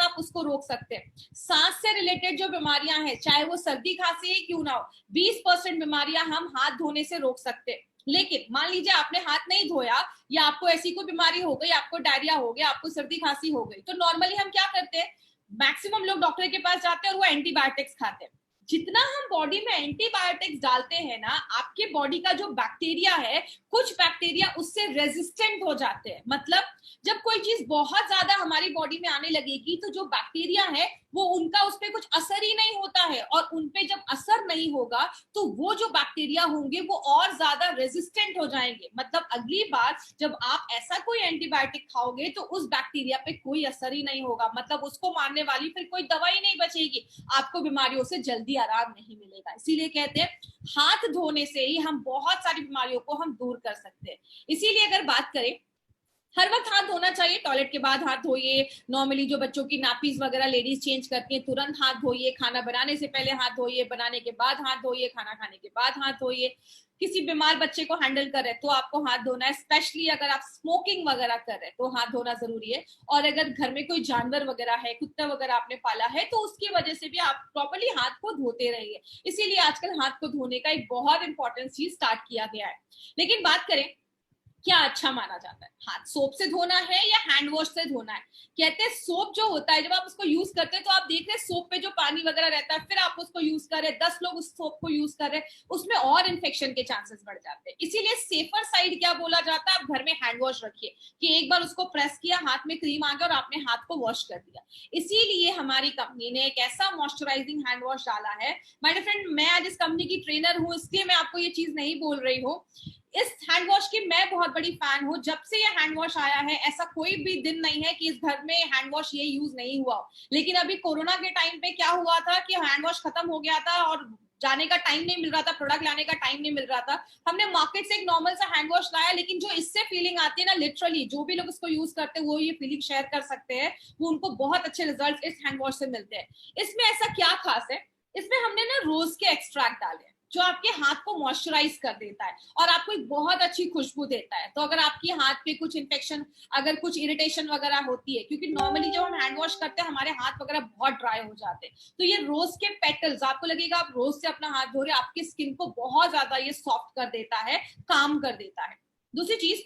S1: आप उसको रोक सकते हैं। सांस से रिलेटेड जो बीमारियां हैं, चाहे वो सर्दी खांसी ही क्यों ना हो, 20% बीमारियां हम हाथ धोने से रोक सकते हैं। लेकिन मान लीजिए आपने हाथ नहीं धोया या आपको ऐसी कोई बीमारी हो गई, आपको डायरिया हो गया, आपको सर्दी खांसी हो गई, तो नॉर्मली हम क्या करते हैं? मैक्सिमम लोग डॉक्टर के पास जाते हैं और वो एंटीबायोटिक्स खाते हैं। जितना हम बॉडी में एंटीबायोटिक्स डालते हैं ना, आपके बॉडी का जो बैक्टीरिया है, कुछ बैक्टीरिया उससे रेजिस्टेंट हो जाते हैं। मतलब जब कोई चीज बहुत ज्यादा हमारी बॉडी में आने लगेगी तो जो बैक्टीरिया है वो उनका उस पर कुछ असर ही नहीं होता है, और उनपे जब असर नहीं होगा तो वो जो बैक्टीरिया होंगे वो और ज्यादा रेजिस्टेंट हो जाएंगे। मतलब अगली बार जब आप ऐसा कोई एंटीबायोटिक खाओगे तो उस बैक्टीरिया पे कोई असर ही नहीं होगा, मतलब उसको मारने वाली फिर कोई दवाई नहीं बचेगी, आपको बीमारियों से जल्दी आराम नहीं मिलेगा। इसीलिए कहते हैं हाथ धोने से ही हम बहुत सारी बीमारियों को हम दूर कर सकते हैं। इसीलिए अगर बात करें, हर वक्त हाथ धोना चाहिए। टॉयलेट के बाद हाथ धोइए, नॉर्मली जो बच्चों की नापीज वगैरह लेडीज चेंज करती हैं तुरंत हाथ धोइए, खाना बनाने से पहले हाथ धोइए, बनाने के बाद हाथ धोइए, खाना खाने के बाद हाथ धोइए। किसी बीमार बच्चे को हैंडल कर रहे तो आपको हाथ धोना है, स्पेशली अगर आप स्मोकिंग वगैरह कर रहे तो हाथ धोना जरूरी है। और अगर घर में कोई जानवर वगैरह है, कुत्ता वगैरह आपने पाला है, तो उसकी वजह से भी आप प्रॉपर्ली हाथ को धोते रहिए। इसीलिए आजकल हाथ को धोने का एक बहुत इंपॉर्टेंट चीज स्टार्ट किया गया है। लेकिन बात करें क्या अच्छा माना जाता है, हाथ सोप से धोना है या हैंड वॉश से धोना है? कहते हैं सोप जो होता है जब आप उसको यूज करते हैं तो आप देख रहे हैं सोप पे जो पानी वगैरह रहता है, फिर आप उसको यूज कर रहे हैं, 10 लोग उस सोप को यूज कर रहे हैं, उसमें और इन्फेक्शन के चांसेस बढ़ जाते हैं। इसीलिए सेफर साइड क्या बोला जाता है, आप घर में हैंड वॉश रखिए कि एक बार उसको प्रेस किया, हाथ में क्रीम आ गया और आपने हाथ को वॉश कर दिया। इसीलिए हमारी कंपनी ने एक ऐसा मॉइस्चराइजिंग हैंड वॉश डाला है। माय फ्रेंड, मैं आज इस कंपनी की ट्रेनर हूँ, इसलिए मैं आपको ये चीज नहीं बोल रही हूँ। इस हैंड वॉश की मैं बहुत बड़ी फैन हूँ। जब से ये हैंड वॉश आया है ऐसा कोई भी दिन नहीं है कि इस घर में हैंड वॉश ये यूज नहीं हुआ हो। लेकिन अभी कोरोना के टाइम पे क्या हुआ था कि हैंड वॉश खत्म हो गया था और जाने का टाइम नहीं मिल रहा था, प्रोडक्ट लाने का टाइम नहीं मिल रहा था। हमने मार्केट से एक नॉर्मल सा हैंड वॉश लाया, लेकिन जो इससे फीलिंग आती है ना, लिटरली जो भी लोग इसको यूज करते हैं वो ये फीलिंग शेयर कर सकते हैं, वो उनको बहुत अच्छे रिजल्ट इस हैंड वॉश से मिलते हैं। इसमें ऐसा क्या खास है, इसमें हमने ना रोज के एक्सट्रैक्ट डाले हैं जो आपके हाथ को मॉइस्चराइज कर देता है और आपको एक बहुत अच्छी खुशबू देता है। तो अगर आपके हाथ पे कुछ इन्फेक्शन, अगर कुछ इरिटेशन वगैरह होती है, क्योंकि नॉर्मली जब हम हैंड वॉश करते हैं हमारे हाथ वगैरह बहुत ड्राई हो जाते हैं, तो ये रोज के पेटल्स, आपको लगेगा आप रोज से अपना हाथ धो रहे हैं, आपकी स्किन को बहुत ज्यादा ये सॉफ्ट कर देता है, काम कर देता है। दूसरी चीज,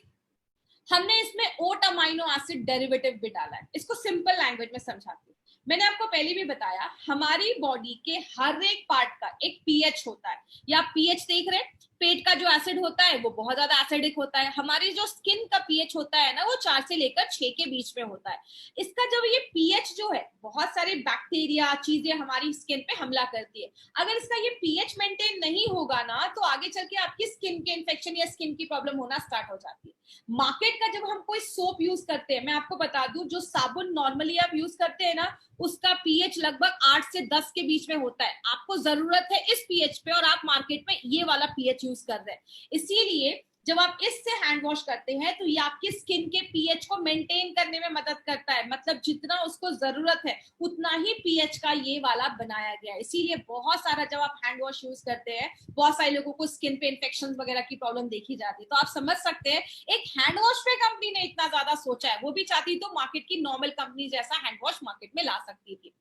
S1: हमने इसमें ओट अमाइनो एसिड डेरिवेटिव भी डाला है। इसको सिंपल लैंग्वेज में समझाती हूँ। मैंने आपको पहले भी बताया, हमारी बॉडी के हर एक पार्ट का एक पीएच होता है, या आप पीएच देख रहे हैं, पेट का जो एसिड होता है वो बहुत ज्यादा एसिडिक होता है। हमारी जो स्किन का पीएच होता है ना, वो 4 से लेकर 6 के बीच में होता है। इसका जब ये पीएच जो है, बहुत सारे बैक्टीरिया चीजें हमारी स्किन पे हमला करती है। अगर इसका ये पीएच मेंटेन नहीं होगा ना, तो आगे चल के आपकी स्किन के इन्फेक्शन या स्किन की प्रॉब्लम होना स्टार्ट हो जाती है। मार्केट का जब हम कोई सोप यूज करते हैं, मैं आपको बता दूं, जो साबुन नॉर्मली आप यूज करते हैं ना, उसका पीएच लगभग 8 से 10 के बीच में होता है। आपको जरूरत है इस पीएच पे और आप मार्केट में ये वाला पीएच यूज कर रहे हैं। इसीलिए जब आप इससे हैंड वॉश करते हैं तो ये आपकी स्किन के पीएच को मेंटेन करने में मदद करता है। मतलब जितना उसको जरूरत है उतना ही पीएच का ये वाला बनाया गया है। इसीलिए बहुत सारा जब आप हैंड वॉश यूज करते हैं, बहुत सारे लोगों को स्किन पे इन्फेक्शन वगैरह की प्रॉब्लम देखी जाती है। तो आप समझ सकते हैं एक हैंड वॉश पे कंपनी ने इतना ज्यादा सोचा है। वो भी चाहती तो मार्केट की नॉर्मल कंपनी जैसा हैंड वॉश मार्केट में ला सकती थी।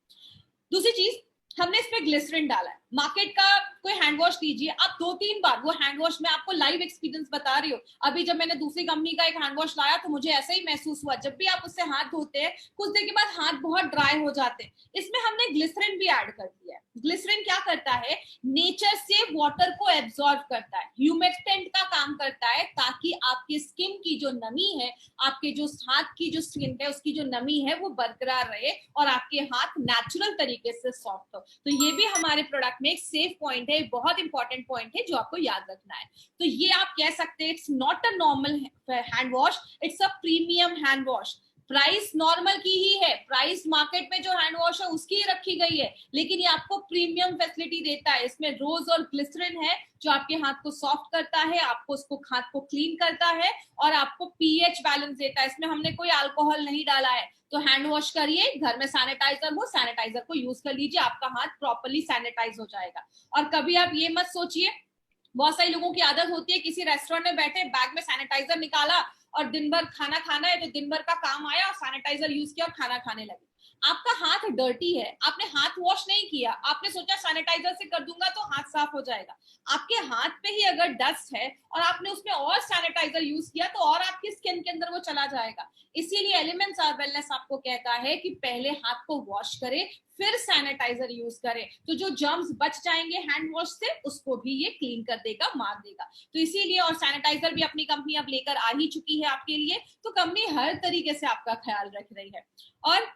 S1: दूसरी चीज, हमने इसमें ग्लिसरीन डाला है। मार्केट का कोई हैंड वॉश लीजिए, आप 2-3 बार वो हैंड वॉश में, आपको लाइव एक्सपीरियंस बता रही हो, अभी जब मैंने दूसरी कंपनी का एक हैंड वॉश लाया तो मुझे ऐसा ही महसूस हुआ। जब भी आप उससे हाथ धोते हैं कुछ देर के बाद हाथ बहुत ड्राई हो जाते हैं। इसमें हमने ग्लिसरीन भी ऐड कर दिया है। ग्लिसरीन क्या करता है, नेचर से वाटर को एब्जॉर्ब करता है, ह्यूमेक्टेंट का काम करता है, ताकि आपकी स्किन की जो नमी है, आपके जो हाथ की जो स्किन है उसकी जो नमी है वो बरकरार रहे और आपके हाथ नेचुरल तरीके से सॉफ्ट हो। तो ये भी हमारे प्रोडक्ट में एक सेफ पॉइंट है, बहुत इंपॉर्टेंट पॉइंट है जो आपको याद रखना है। तो ये आप कह सकते हैं it's not a normal hand wash, it's a premium hand wash. Price normal की ही है, प्राइस मार्केट में जो हैंड वॉश है उसकी ही रखी गई है, लेकिन ये आपको प्रीमियम फैसिलिटी देता है। इसमें रोज और ग्लिसरीन है जो आपके हाथ को सॉफ्ट करता है, आपको उसको हाथ को क्लीन करता है और आपको पीएच बैलेंस देता है। इसमें हमने कोई अल्कोहल नहीं डाला है। तो हैंड वॉश करिए, घर में सैनिटाइजर हो, सैनिटाइजर को यूज कर लीजिए, आपका हाथ प्रॉपर्ली सैनिटाइज हो जाएगा। और कभी आप ये मत सोचिए, बहुत सारे लोगों की आदत होती है किसी रेस्टोरेंट में बैठे, बैग में सैनिटाइजर निकाला और दिन भर खाना खाना है तो दिन भर का काम आया और सैनिटाइजर यूज किया और खाना खाने लगे। आपका हाथ डर्टी है, आपने हाथ वॉश नहीं किया, आपने सोचा सैनिटाइजर से कर दूंगा तो हाथ साफ हो जाएगा। आपके हाथ पे ही अगर डस्ट है और आपने उसमें और सैनिटाइजर यूज किया तो और आपकी स्किन के अंदर वो चला जाएगा। इसीलिए एलिमेंट्स आर वेलनेस आपको कहता है कि पहले हाथ को वॉश करें फिर सैनिटाइजर यूज करें, तो जो जर्म्स बच जाएंगे हैंड वॉश से उसको भी ये क्लीन कर देगा, मार देगा। तो इसीलिए, और सैनिटाइजर भी अपनी कंपनी अब लेकर आ ही चुकी है आपके लिए, तो कंपनी हर तरीके से आपका ख्याल रख रही है। और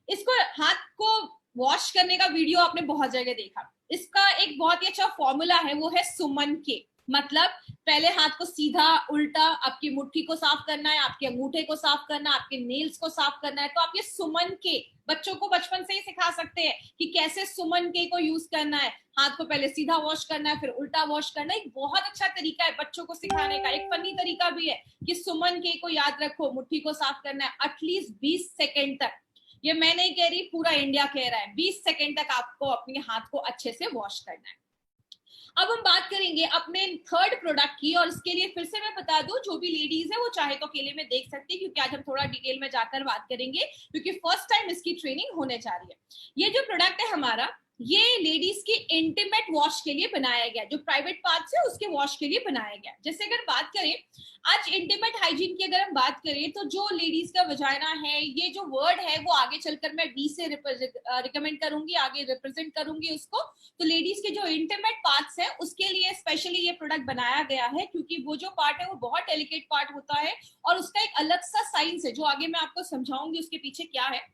S1: इसको हाथ को वॉश करने का वीडियो आपने बहुत जगह देखा। इसका एक बहुत ही अच्छा फॉर्मूला है, वो है सुमन के। मतलब पहले हाथ को सीधा उल्टा, आपकी मुट्ठी को साफ करना है, आपके अंगूठे को साफ करना है, आपके नेल्स को साफ करना है। तो आप ये सुमन के बच्चों को बचपन से ही सिखा सकते हैं कि कैसे सुमन के को यूज करना है। हाथ को पहले सीधा वॉश करना है फिर उल्टा वॉश करना है। एक बहुत अच्छा तरीका है बच्चों को सिखाने का। एक फनी तरीका भी है कि सुमन के को याद रखो, मुट्ठी को साफ करना है एटलीस्ट 20 सेकेंड तक। ये मैं नहीं कह रही, पूरा इंडिया कह रहा है, 20 सेकेंड तक आपको अपने हाथ को अच्छे से वॉश करना है। अब हम बात करेंगे अपने थर्ड प्रोडक्ट की, और इसके लिए फिर से मैं बता दूं, जो भी लेडीज है वो चाहे तो अकेले में देख सकती है, क्योंकि आज हम थोड़ा डिटेल में जाकर बात करेंगे, क्योंकि फर्स्ट टाइम इसकी ट्रेनिंग होने जा रही है। ये जो प्रोडक्ट है हमारा, ये लेडीज की इंटीमेट वॉश के लिए बनाया गया, जो प्राइवेट पार्ट्स है उसके वॉश के लिए बनाया गया। जैसे अगर बात करें आज इंटीमेट हाइजीन की, अगर हम बात करें तो जो लेडीज का वजाइना है, ये जो वर्ड है वो आगे चलकर मैं डी से रिकमेंड करूंगी, आगे रिप्रेजेंट करूंगी उसको। तो लेडीज के जो इंटीमेट पार्ट्स है उसके लिए स्पेशली ये प्रोडक्ट बनाया गया है, क्योंकि वो जो पार्ट है वो बहुत डेलिकेट पार्ट होता है और उसका एक अलग सा साइंस है जो आगे मैं आपको समझाऊंगी उसके पीछे क्या है।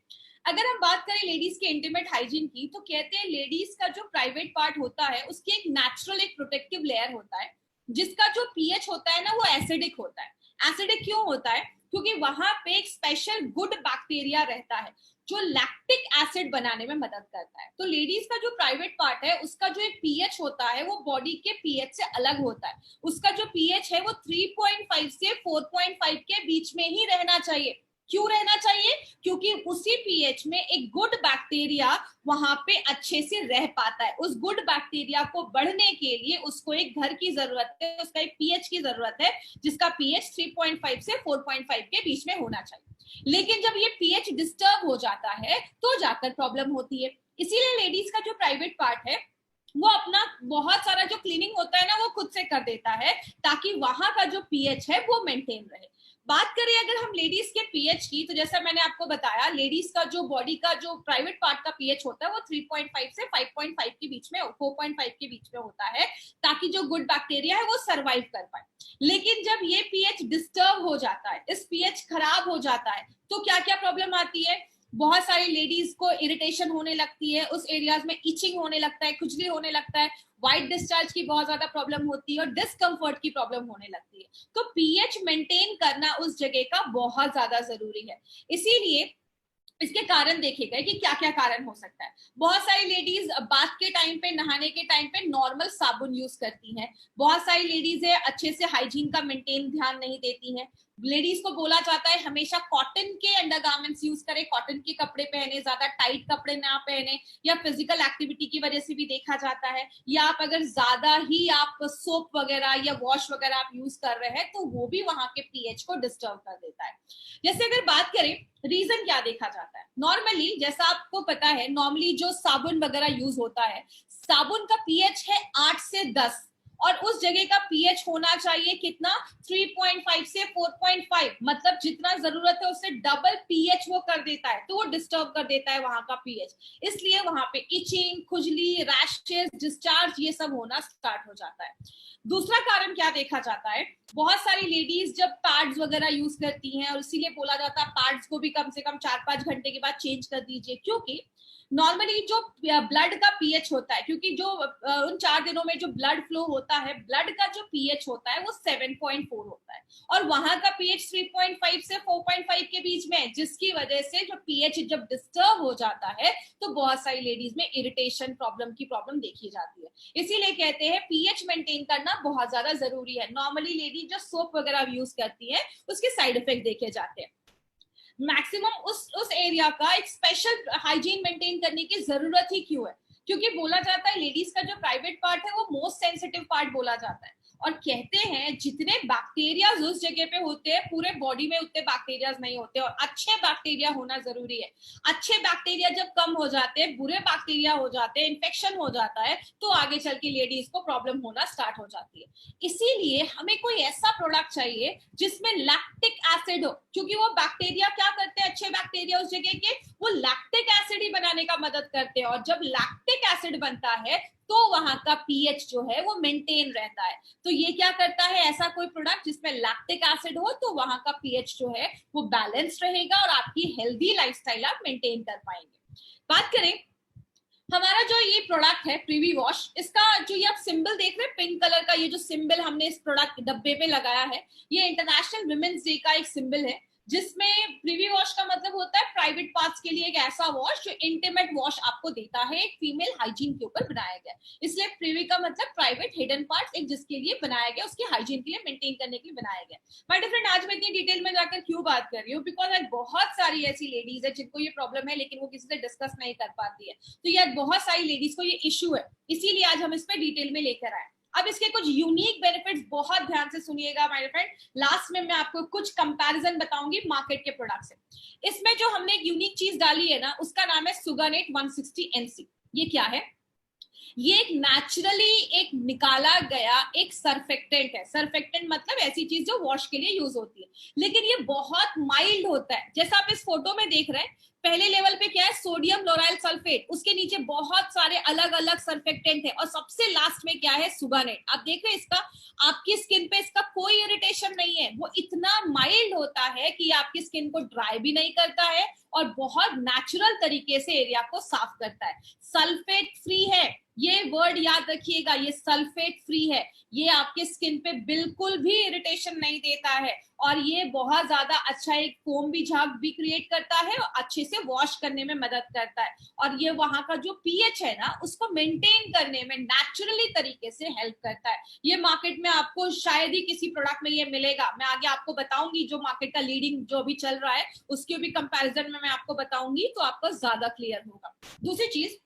S1: अगर हम बात करें लेडीज के इंटीमेट हाइजीन की, तो कहते हैं लेडीज का जो प्राइवेट पार्ट होता है उसकी एक नेचुरल एक प्रोटेक्टिव लेयर होता है, जिसका जो पीएच होता है ना वो एसिडिक होता है। एसिडिक क्यों होता है? क्योंकि वहां पे एक स्पेशल गुड बैक्टीरिया रहता है जो लैक्टिक एसिड बनाने में मदद करता है। तो लेडीज का जो प्राइवेट पार्ट है उसका जो एक पीएच होता है वो बॉडी के पीएच से अलग होता है। उसका जो पीएच है वो 3.5 से 4.5 के बीच में ही रहना चाहिए। क्यों रहना चाहिए? क्योंकि उसी पीएच में एक गुड बैक्टीरिया वहां पे अच्छे से रह पाता है। उस गुड बैक्टीरिया को बढ़ने के लिए उसको एक घर की जरूरत है, उसका एक पीएच की जरूरत है, जिसका पीएच 3.5 से 4.5 के बीच में होना चाहिए। लेकिन जब ये पीएच डिस्टर्ब हो जाता है तो जाकर प्रॉब्लम होती है। इसीलिए लेडीज का जो प्राइवेट पार्ट है वो अपना बहुत सारा जो क्लीनिंग होता है ना वो खुद से कर देता है, ताकि वहां का जो पीएच है वो मेंटेन रहे। बात करें अगर हम लेडीज के पीएच की, तो जैसा मैंने आपको बताया लेडीज का जो बॉडी का जो प्राइवेट पार्ट का पीएच होता है वो 3.5 से 5.5 के बीच में, 4.5 के बीच में होता है, ताकि जो गुड बैक्टीरिया है वो सरवाइव कर पाए। लेकिन जब ये पीएच डिस्टर्ब हो जाता है, इस पीएच खराब हो जाता है, तो क्या क्या प्रॉब्लम आती है? बहुत सारी लेडीज को इरिटेशन होने लगती है, उस एरियाज में इचिंग होने लगता है, खुजली होने लगता है, व्हाइट डिस्चार्ज की बहुत ज्यादा प्रॉब्लम होती है और डिस्कम्फर्ट की प्रॉब्लम होने लगती है। तो पीएच मेंटेन करना उस जगह का बहुत ज्यादा जरूरी है। इसीलिए इसके कारण देखे गए कि क्या क्या कारण हो सकता है। बहुत सारी लेडीज बाथ के टाइम पे, नहाने के टाइम पे नॉर्मल साबुन यूज करती हैं। बहुत सारी लेडीज है अच्छे से हाइजीन का मेंटेन ध्यान नहीं देती हैं। लेडीज को बोला जाता है हमेशा कॉटन के अंडरगारमेंट्स यूज करें, कॉटन के कपड़े पहने, ज्यादा टाइट कपड़े ना पहने, या फिजिकल एक्टिविटी की वजह से भी देखा जाता है, या आप अगर ज्यादा ही आप सोप वगैरह या वॉश वगैरह आप यूज कर रहे हैं तो वो भी वहां के पीएच को डिस्टर्ब कर देता है। जैसे अगर बात करें रीजन क्या देखा जाता है, नॉर्मली जैसा आपको पता है नॉर्मली जो साबुन वगैरह यूज होता है, साबुन का पीएच है 8 से 10 और उस जगह का पीएच होना चाहिए कितना? 3.5 से 4.5, मतलब जितना जरूरत है उससे डबल पीएच वो कर देता है, तो वो डिस्टर्ब कर देता है वहां का पीएच। इसलिए वहां पे इचिंग, खुजली, रैशेस, डिस्चार्ज ये सब होना स्टार्ट हो जाता है। दूसरा कारण क्या देखा जाता है, बहुत सारी लेडीज जब पैड्स वगैरह यूज करती हैं, और इसीलिए बोला जाता है पैड्स को भी कम से कम 4-5 घंटे के बाद चेंज कर दीजिए, क्योंकि नॉर्मली जो ब्लड का पीएच होता है, क्योंकि जो उन 4 दिनों में जो ब्लड फ्लो होता है, ब्लड का जो पीएच होता है वो 7.4 होता है, और वहां का पीएच 3.5 से 4.5 के बीच में है, जिसकी वजह से जो पीएच जब डिस्टर्ब हो जाता है तो बहुत सारी लेडीज में इरिटेशन प्रॉब्लम देखी जाती है। इसीलिए कहते हैं पीएच मेंटेन करना बहुत ज्यादा जरूरी है। नॉर्मली लेडी जो सोप वगैरह यूज करती है उसके साइड इफेक्ट देखे जाते हैं। मैक्सिमम उस एरिया का एक स्पेशल हाइजीन मेंटेन करने की जरूरत ही क्यों है? क्योंकि बोला जाता है लेडीज का जो प्राइवेट पार्ट है वो मोस्ट सेंसिटिव पार्ट बोला जाता है, और कहते हैं जितने बैक्टीरिया उस जगह पे होते हैं पूरे बॉडी में उतने बैक्टीरिया नहीं होते, और अच्छे बैक्टीरिया होना जरूरी है। अच्छे बैक्टीरिया जब कम हो जाते हैं, बुरे बैक्टीरिया हो जाते हैं, इन्फेक्शन हो जाता है, तो आगे चल के लेडीज को प्रॉब्लम होना स्टार्ट हो जाती है। इसीलिए हमें कोई ऐसा प्रोडक्ट चाहिए जिसमें लैक्टिक एसिड हो, क्योंकि वो बैक्टीरिया क्या करते हैं, अच्छे बैक्टीरिया उस जगह के वो लैक्टिक एसिड ही बनाने का मदद करते हैं, और जब लैक्टिक एसिड बनता है तो वहां का पीएच जो है वो मेंटेन रहता है। तो ये क्या करता है, ऐसा कोई प्रोडक्ट जिसमें लैक्टिक एसिड हो तो वहां का पीएच जो है वो बैलेंस्ड रहेगा और आपकी हेल्दी लाइफस्टाइल आप मेंटेन कर पाएंगे। बात करें हमारा जो ये प्रोडक्ट है प्रीवी वॉश, इसका जो ये आप सिंबल देख रहे हैं पिंक कलर का, ये जो सिंबल हमने इस प्रोडक्ट डब्बे पे लगाया है, ये इंटरनेशनल वुमेन्स डे का एक सिंबल है, जिसमें प्रीवी वॉश का मतलब होता है प्राइवेट पार्ट्स के लिए एक ऐसा वॉश जो इंटीमेट वॉश आपको देता है, एक फीमेल हाइजीन के ऊपर बनाया गया। इसलिए प्रीवी का मतलब प्राइवेट हिडन पार्ट्स, एक जिसके लिए बनाया गया, उसकी हाइजीन के लिए मेंटेन करने के लिए बनाया गया। माय डियर फ्रेंड, आज मैं इतनी डिटेल में जाकर क्यों बात कर रही हूँ, बिकॉज आज बहुत सारी ऐसी लेडीज है जिनको ये प्रॉब्लम है लेकिन वो किसी से डिस्कस नहीं कर पाती है। तो ये बहुत सारी लेडीज को ये इश्यू है, इसीलिए आज हम इस पर डिटेल में लेकर आए। अब इसके कुछ यूनिक बेनिफिट्स बहुत ध्यान से सुनिएगा माय फ्रेंड, लास्ट में मैं आपको कुछ कंपैरिजन बताऊंगी मार्केट के प्रोडक्ट से। इसमें जो हमने एक यूनिक चीज डाली है ना, उसका नाम है सुगानेट 160 NC। ये क्या है? ये एक नेचुरली एक निकाला गया एक सर्फेक्टेंट है। सर्फेक्टेंट मतलब ऐसी चीज जो वॉश के लिए यूज होती है, लेकिन ये बहुत माइल्ड होता है। जैसा आप इस फोटो में देख रहे हैं, पहले लेवल पे क्या है, सोडियम लोराइल सल्फेट, उसके नीचे बहुत सारे अलग अलग सर्फेक्टेंट है, और सबसे लास्ट में क्या है, सुगानेट। आप देख रहे हैं इसका, आपकी स्किन पे इसका कोई इरिटेशन नहीं है, वो इतना माइल्ड होता है कि आपकी स्किन को ड्राई भी नहीं करता है और बहुत नेचुरल तरीके से एरिया को साफ करता है। सल्फेट फ्री है, ये वर्ड याद रखिएगा, ये सल्फेट फ्री है। ये आपके स्किन पे बिल्कुल भी इरिटेशन नहीं देता है, और ये बहुत ज्यादा अच्छा एक फोम भी झाग भी क्रिएट करता है और अच्छे से वॉश करने में मदद करता है। और ये वहां का जो पीएच है ना, उसको मेंटेन करने में नेचुरली तरीके से हेल्प करता है। ये मार्केट में आपको शायद ही किसी प्रोडक्ट में ये मिलेगा। मैं आगे आपको बताऊंगी जो मार्केट का लीडिंग जो भी चल रहा है उसके भी कंपैरिजन में मैं आपको बताऊंगी, तो आपको ज्यादा क्लियर होगा। दूसरी चीज,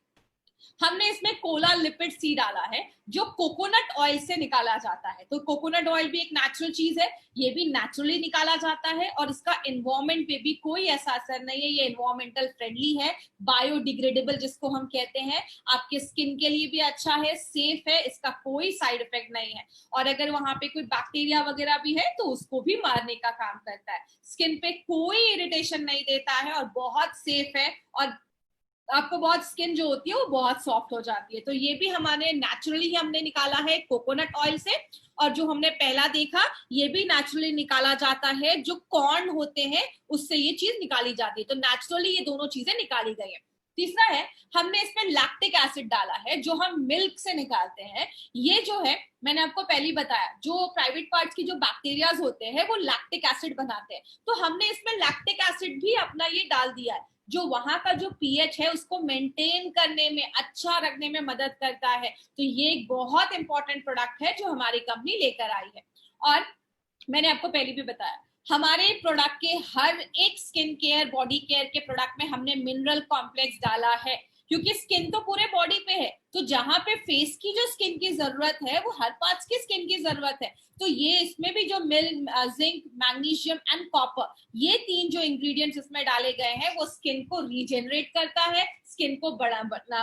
S1: हमने इसमें कोला लिपिड सी डाला है जो कोकोनट ऑयल से निकाला जाता है। तो कोकोनट ऑयल भी एक नेचुरल चीज है, ये भी नेचुरली निकाला जाता है, और इसका एनवायरमेंट पे भी कोई ऐसा असर नहीं है। ये एनवायरमेंटल फ्रेंडली है, बायोडिग्रेडेबल जिसको हम कहते हैं, आपके स्किन के लिए भी अच्छा है, सेफ है, इसका कोई साइड इफेक्ट नहीं है, और अगर वहां पे कोई बैक्टीरिया वगैरह भी है तो उसको भी मारने का काम करता है। स्किन पे कोई इरिटेशन नहीं देता है और बहुत सेफ है, और आपको बहुत स्किन जो होती है वो बहुत सॉफ्ट हो जाती है। तो ये भी हमारे नेचुरली हमने निकाला है कोकोनट ऑयल से, और जो हमने पहला देखा ये भी नेचुरली निकाला जाता है, जो कॉर्न होते हैं उससे ये चीज निकाली जाती है। तो नेचुरली ये दोनों चीजें निकाली गई है। तीसरा है, हमने इसमें लैक्टिक एसिड डाला है जो हम मिल्क से निकालते हैं। ये जो है मैंने आपको पहले ही बताया, जो प्राइवेट पार्ट्स की जो बैक्टीरियाज होते हैं वो लैक्टिक एसिड बनाते हैं, तो हमने इसमें लैक्टिक एसिड भी अपना ये डाल दिया है, जो वहां का जो पीएच है उसको मेंटेन करने में, अच्छा रखने में मदद करता है। तो ये एक बहुत इंपॉर्टेंट प्रोडक्ट है जो हमारी कंपनी लेकर आई है। और मैंने आपको पहले भी बताया, हमारे प्रोडक्ट के हर एक स्किन केयर बॉडी केयर के प्रोडक्ट में हमने मिनरल कॉम्प्लेक्स डाला है, क्योंकि स्किन तो पूरे बॉडी पे है, तो जहां पे फेस की जो स्किन की जरूरत है वो हर पार्ट्स की स्किन की जरूरत है। तो ये इसमें भी जो जिंक, मैग्नीशियम एंड कॉपर, ये 3 जो इंग्रेडिएंट्स इसमें डाले गए हैं वो स्किन को रीजेनरेट करता है, स्किन को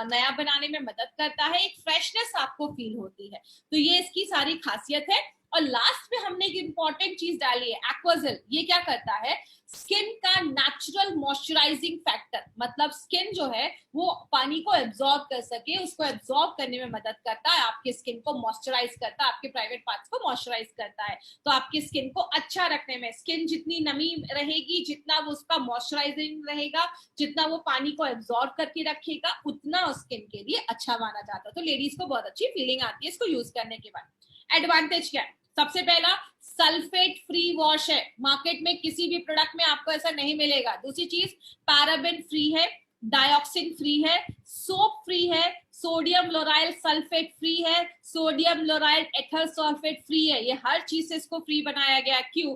S1: नया बनाने में मदद करता है, एक फ्रेशनेस आपको फील होती है। तो ये इसकी सारी खासियत है। और लास्ट में हमने एक इंपॉर्टेंट चीज डाली है, एक्वाजेल। ये क्या करता है, स्किन का नेचुरल मॉइस्चराइजिंग फैक्टर, मतलब स्किन जो है वो पानी को एब्जॉर्ब कर सके, उसको एब्जॉर्ब करने में मदद करता है, आपके स्किन को मॉइस्चराइज करता है, आपके प्राइवेट पार्ट्स को मॉइस्चराइज करता है। तो आपकी स्किन को अच्छा रखने में, स्किन जितनी नमी रहेगी, जितना वो उसका मॉइस्चराइजिंग रहेगा, जितना वो पानी को एब्जॉर्ब करके के रखेगा उतना स्किन के लिए अच्छा माना जाता है। तो लेडीज को बहुत अच्छी फीलिंग आती है इसको यूज करने के बाद। एडवांटेज क्या है? सबसे पहला, सल्फेट फ्री वॉश है। मार्केट में किसी भी प्रोडक्ट में आपको ऐसा नहीं मिलेगा। दूसरी चीज, पैराबेन फ्री है, डाइऑक्सिन फ्री है, सोप फ्री है, सोडियम लोराइल सल्फेट फ्री है, सोडियम लोराइल एथर सल्फेट फ्री है। ये हर चीज से इसको फ्री बनाया गया। क्यों?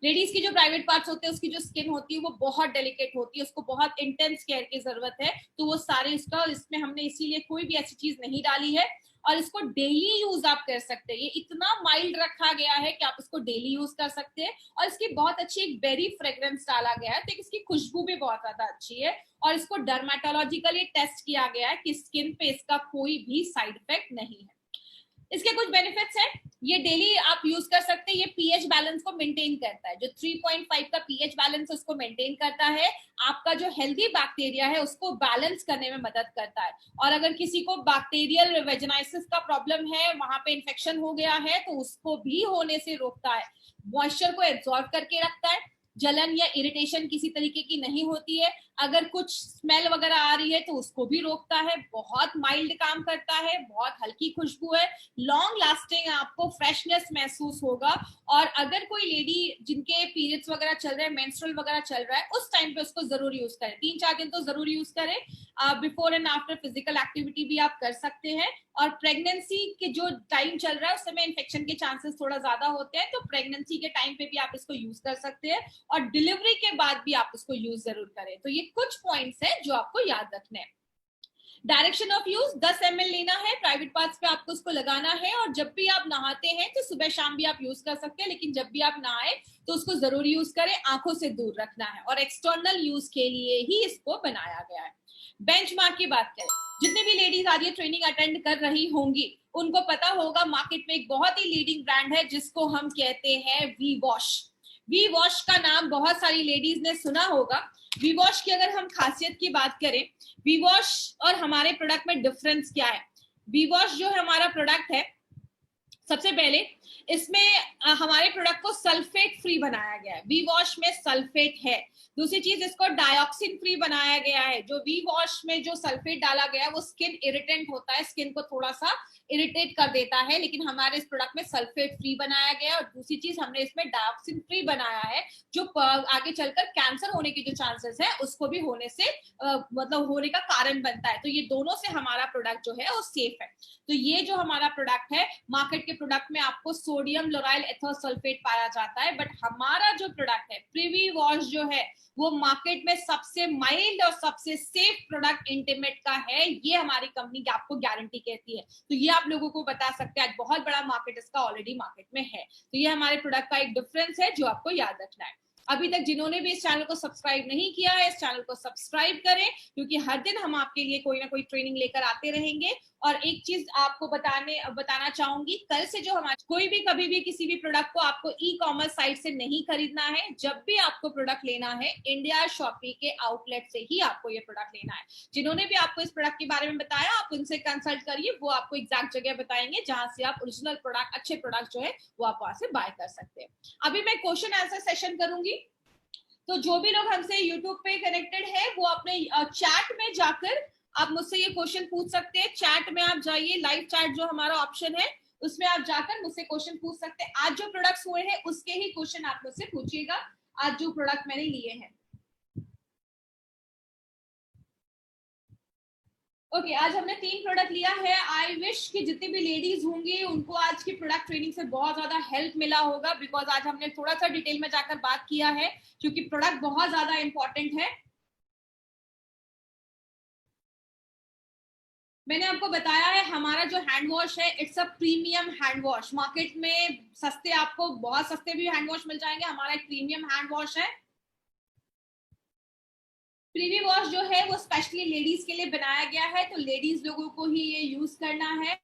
S1: लेडीज की जो प्राइवेट पार्ट्स होते हैं उसकी जो स्किन होती है वो बहुत डेलिकेट होती है, उसको बहुत इंटेंस केयर की जरूरत है। तो वो सारे इसमें हमने इसीलिए कोई भी ऐसी चीज नहीं डाली है और इसको डेली यूज आप कर सकते हैं। ये इतना माइल्ड रखा गया है कि आप इसको डेली यूज कर सकते हैं। और इसकी बहुत अच्छी एक बेरी फ्रेग्रेंस डाला गया है, तो इसकी खुशबू भी बहुत ज्यादा अच्छी है। और इसको डर्मेटोलॉजिकली टेस्ट किया गया है कि स्किन पे इसका कोई भी साइड इफेक्ट नहीं है। इसके कुछ बेनिफिट्स हैं, ये डेली आप यूज कर सकते हैं। ये पीएच बैलेंस को मेंटेन करता है, जो 3.5 का पीएच बैलेंस उसको मेंटेन करता है। आपका जो हेल्दी बैक्टीरिया है उसको बैलेंस करने में मदद करता है। और अगर किसी को बैक्टीरियल वेजिनाइसिस का प्रॉब्लम है, वहां पे इन्फेक्शन हो गया है, तो उसको भी होने से रोकता है। मॉइस्चर को एब्जॉर्ब करके रखता है, जलन या इरिटेशन किसी तरीके की नहीं होती है। अगर कुछ स्मेल वगैरह आ रही है तो उसको भी रोकता है। बहुत माइल्ड काम करता है, बहुत हल्की खुशबू है, लॉन्ग लास्टिंग, आपको फ्रेशनेस महसूस होगा। और अगर कोई लेडी जिनके पीरियड्स वगैरह चल रहे हैं, मेंस्ट्रुअल वगैरह चल रहा है, उस टाइम पे उसको जरूर यूज करें। 3-4 दिन तो जरूर यूज करें। Before and after physical activity भी आप कर सकते हैं। और प्रेगनेंसी के जो टाइम चल रहा है उस समय इन्फेक्शन के चांसेस थोड़ा ज्यादा होते हैं, तो प्रेगनेंसी के टाइम पे भी आप इसको यूज कर सकते हैं। और डिलीवरी के बाद भी आप इसको यूज जरूर करें। तो ये कुछ पॉइंट्स हैं जो आपको याद रखने हैं। डायरेक्शन ऑफ यूज, 10 ml लेना है, प्राइवेट पार्ट्स पे आपको उसको लगाना है। और जब भी आप नहाते हैं तो सुबह शाम भी आप यूज कर सकते हैं, लेकिन जब भी आप नहाए तो उसको जरूर यूज करें, आंखों से दूर रखना है। और एक्सटर्नल यूज के लिए ही इसको बनाया गया है। बेंचमार्क की बात करें, जितने भी लेडीज आज ये ट्रेनिंग अटेंड कर रही होंगी उनको पता होगा मार्केट में एक बहुत ही लीडिंग ब्रांड है जिसको हम कहते हैं वी वॉश। वी वॉश का नाम बहुत सारी लेडीज ने सुना होगा। वी वॉश की अगर हम खासियत की बात करें, वी वॉश और हमारे प्रोडक्ट में डिफरेंस क्या है? वी वॉश जो हमारा प्रोडक्ट है, सबसे पहले इसमें हमारे प्रोडक्ट को सल्फेट फ्री बनाया गया है। वी वॉश में सल्फेट है। दूसरी चीज, इसको डाइऑक्सिन फ्री बनाया गया है। जो वी वॉश में जो सल्फेट डाला गया है वो स्किन इरिटेंट होता है, स्किन को थोड़ा सा इरिटेट कर देता है, लेकिन हमारे इस प्रोडक्ट में सल्फेट फ्री बनाया गया है। और दूसरी चीज, हमने इसमें डाइऑक्सिन फ्री बनाया है, जो आगे चलकर कैंसर होने के जो चांसेस है उसको भी होने से मतलब होने का कारण बनता है। तो ये दोनों से हमारा प्रोडक्ट जो है वो सेफ है। तो ये जो हमारा प्रोडक्ट है, मार्केट के प्रोडक्ट में आपको सोडियम लोराइल एथर सल्फेट पाया जाता है, बट हमारा जो प्रोडक्ट है प्रिवी वॉश जो है वो मार्केट में सबसे माइल्ड और सबसे सेफ प्रोडक्ट इंटीमेट का है। ये हमारी कंपनी की आपको गारंटी कहती है। तो ये आप लोगों को बता सकते हैं, आज बहुत बड़ा मार्केट इसका ऑलरेडी मार्केट में है। तो ये हमारे प्रोडक्ट का एक डिफरेंस है जो आपको याद रखना है। अभी तक जिन्होंने भी इस चैनल को सब्सक्राइब नहीं किया है, इस चैनल को सब्सक्राइब करें, क्योंकि हर दिन हम आपके लिए कोई ना कोई ट्रेनिंग लेकर आते रहेंगे। और एक चीज आपको बताना चाहूंगी, कल से जो हमारे कोई भी कभी भी किसी भी प्रोडक्ट को आपको ई कॉमर्स साइट से नहीं खरीदना है। जब भी आपको प्रोडक्ट लेना है, इंडिया शॉपी के आउटलेट से ही आपको ये प्रोडक्ट लेना है। जिन्होंने भी आपको इस प्रोडक्ट के बारे में बताया, आप उनसे कंसल्ट करिए, वो आपको एग्जैक्ट जगह बताएंगे जहां से आप ओरिजिनल प्रोडक्ट, अच्छे प्रोडक्ट जो है वो आप वहां से बाय कर सकते हैं। अभी मैं क्वेश्चन आंसर सेशन करूंगी, तो जो भी लोग हमसे यूट्यूब पे कनेक्टेड है वो अपने चैट में जाकर आप मुझसे ये क्वेश्चन पूछ सकते हैं। चैट में आप जाइए, लाइव चैट जो हमारा ऑप्शन है उसमें आप जाकर मुझसे क्वेश्चन पूछ सकते हैं। आज जो प्रोडक्ट्स हुए हैं उसके ही क्वेश्चन आप मुझसे पूछिएगा, आज जो प्रोडक्ट मैंने लिए हैं। ओके, आज हमने 3 प्रोडक्ट लिया है। आई विश कि जितनी भी लेडीज होंगी उनको आज की प्रोडक्ट ट्रेनिंग से बहुत ज्यादा हेल्प मिला होगा, बिकॉज आज हमने थोड़ा सा डिटेल में जाकर बात किया है, क्योंकि प्रोडक्ट बहुत ज्यादा इंपॉर्टेंट है। मैंने आपको बताया है हमारा जो हैंड वॉश है, it's a premium hand wash. Market में सस्ते, आपको बहुत सस्ते भी हैंड वॉश मिल जाएंगे, हमारा एक प्रीमियम हैंड वॉश है। प्रीवी वॉश जो है वो स्पेशली लेडीज के लिए बनाया गया है, तो लेडीज लोगों को ही ये यूज करना है।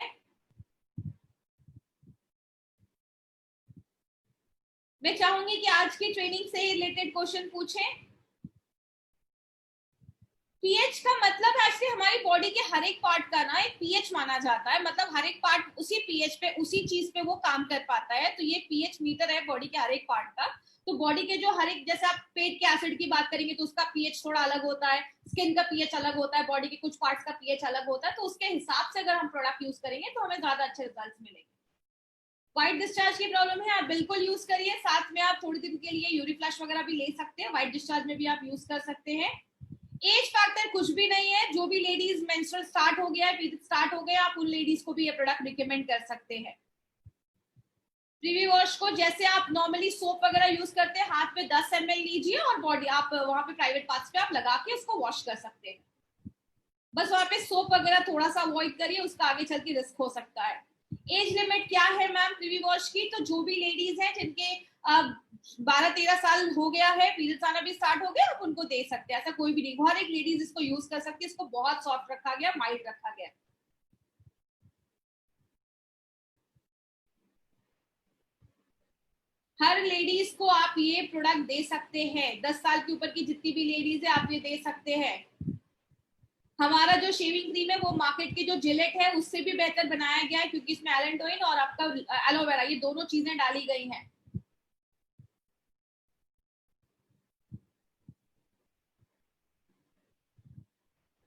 S1: मैं चाहूंगी कि आज की ट्रेनिंग से रिलेटेड क्वेश्चन पूछें। पीएच का मतलब है एक्चुअली हमारी बॉडी के हर एक पार्ट का ना एक पीएच माना जाता है, मतलब हर एक पार्ट उसी पीएच पे, उसी चीज पे वो काम कर पाता है। तो ये पीएच मीटर है बॉडी के हर एक पार्ट का। तो बॉडी के जो हर एक, जैसे आप पेट के एसिड की बात करेंगे तो उसका पीएच थोड़ा अलग होता है, स्किन का पीएच अलग होता है, बॉडी के कुछ पार्ट्स का पीएच अलग होता है, तो उसके हिसाब से अगर हम प्रोडक्ट यूज करेंगे तो हमें ज्यादा अच्छे रिजल्ट मिलेंगे। व्हाइट डिस्चार्ज की प्रॉब्लम है, आप बिल्कुल यूज करिए, साथ में आप थोड़ी दिन के लिए यूरी फ्लैश वगैरह भी ले सकते हैं, व्हाइट डिस्चार्ज में भी आप यूज कर सकते हैं। एज फैक्टर कुछ भी नहीं है, जो भी लेडीज मेंस्ट्रुअल स्टार्ट हो गया है, पीरियड स्टार्ट हो गया, आप उन लेडीज को भी ये प्रोडक्ट रिकमेंड कर सकते हैं। प्रीवी वॉश को जैसे आप नॉर्मली सोप वगैरह यूज करते हैं, हाथ में 10 ml लीजिए और बॉडी आप वहां पे प्राइवेट पार्ट्स पे आप लगा के उसको वॉश कर सकते हैं। बस वहां पे सोप वगैरह थोड़ा सा अवॉइड करिए, उसका आगे चल के रिस्क हो सकता है। एज लिमिट क्या है मैम प्रीवी वॉश की? तो जो भी लेडीज हैं जिनके 12-13 साल हो गया है, पीरियड्स आना भी स्टार्ट हो गया, आप उनको दे सकते हैं, ऐसा कोई भी नहीं, हर एक लेडीज इसको यूज कर सकती है। इसको बहुत सॉफ्ट रखा गया, माइल्ड रखा गया। हर लेडीज को आप ये प्रोडक्ट दे सकते हैं, 10 साल के ऊपर की जितनी भी लेडीज है आप ये दे सकते हैं। हमारा जो शेविंग क्रीम है वो मार्केट की जो जिलेट है उससे भी बेहतर बनाया गया है, क्योंकि इसमें एलेंटोइन और आपका एलोवेरा ये दोनों चीजें डाली गई हैं।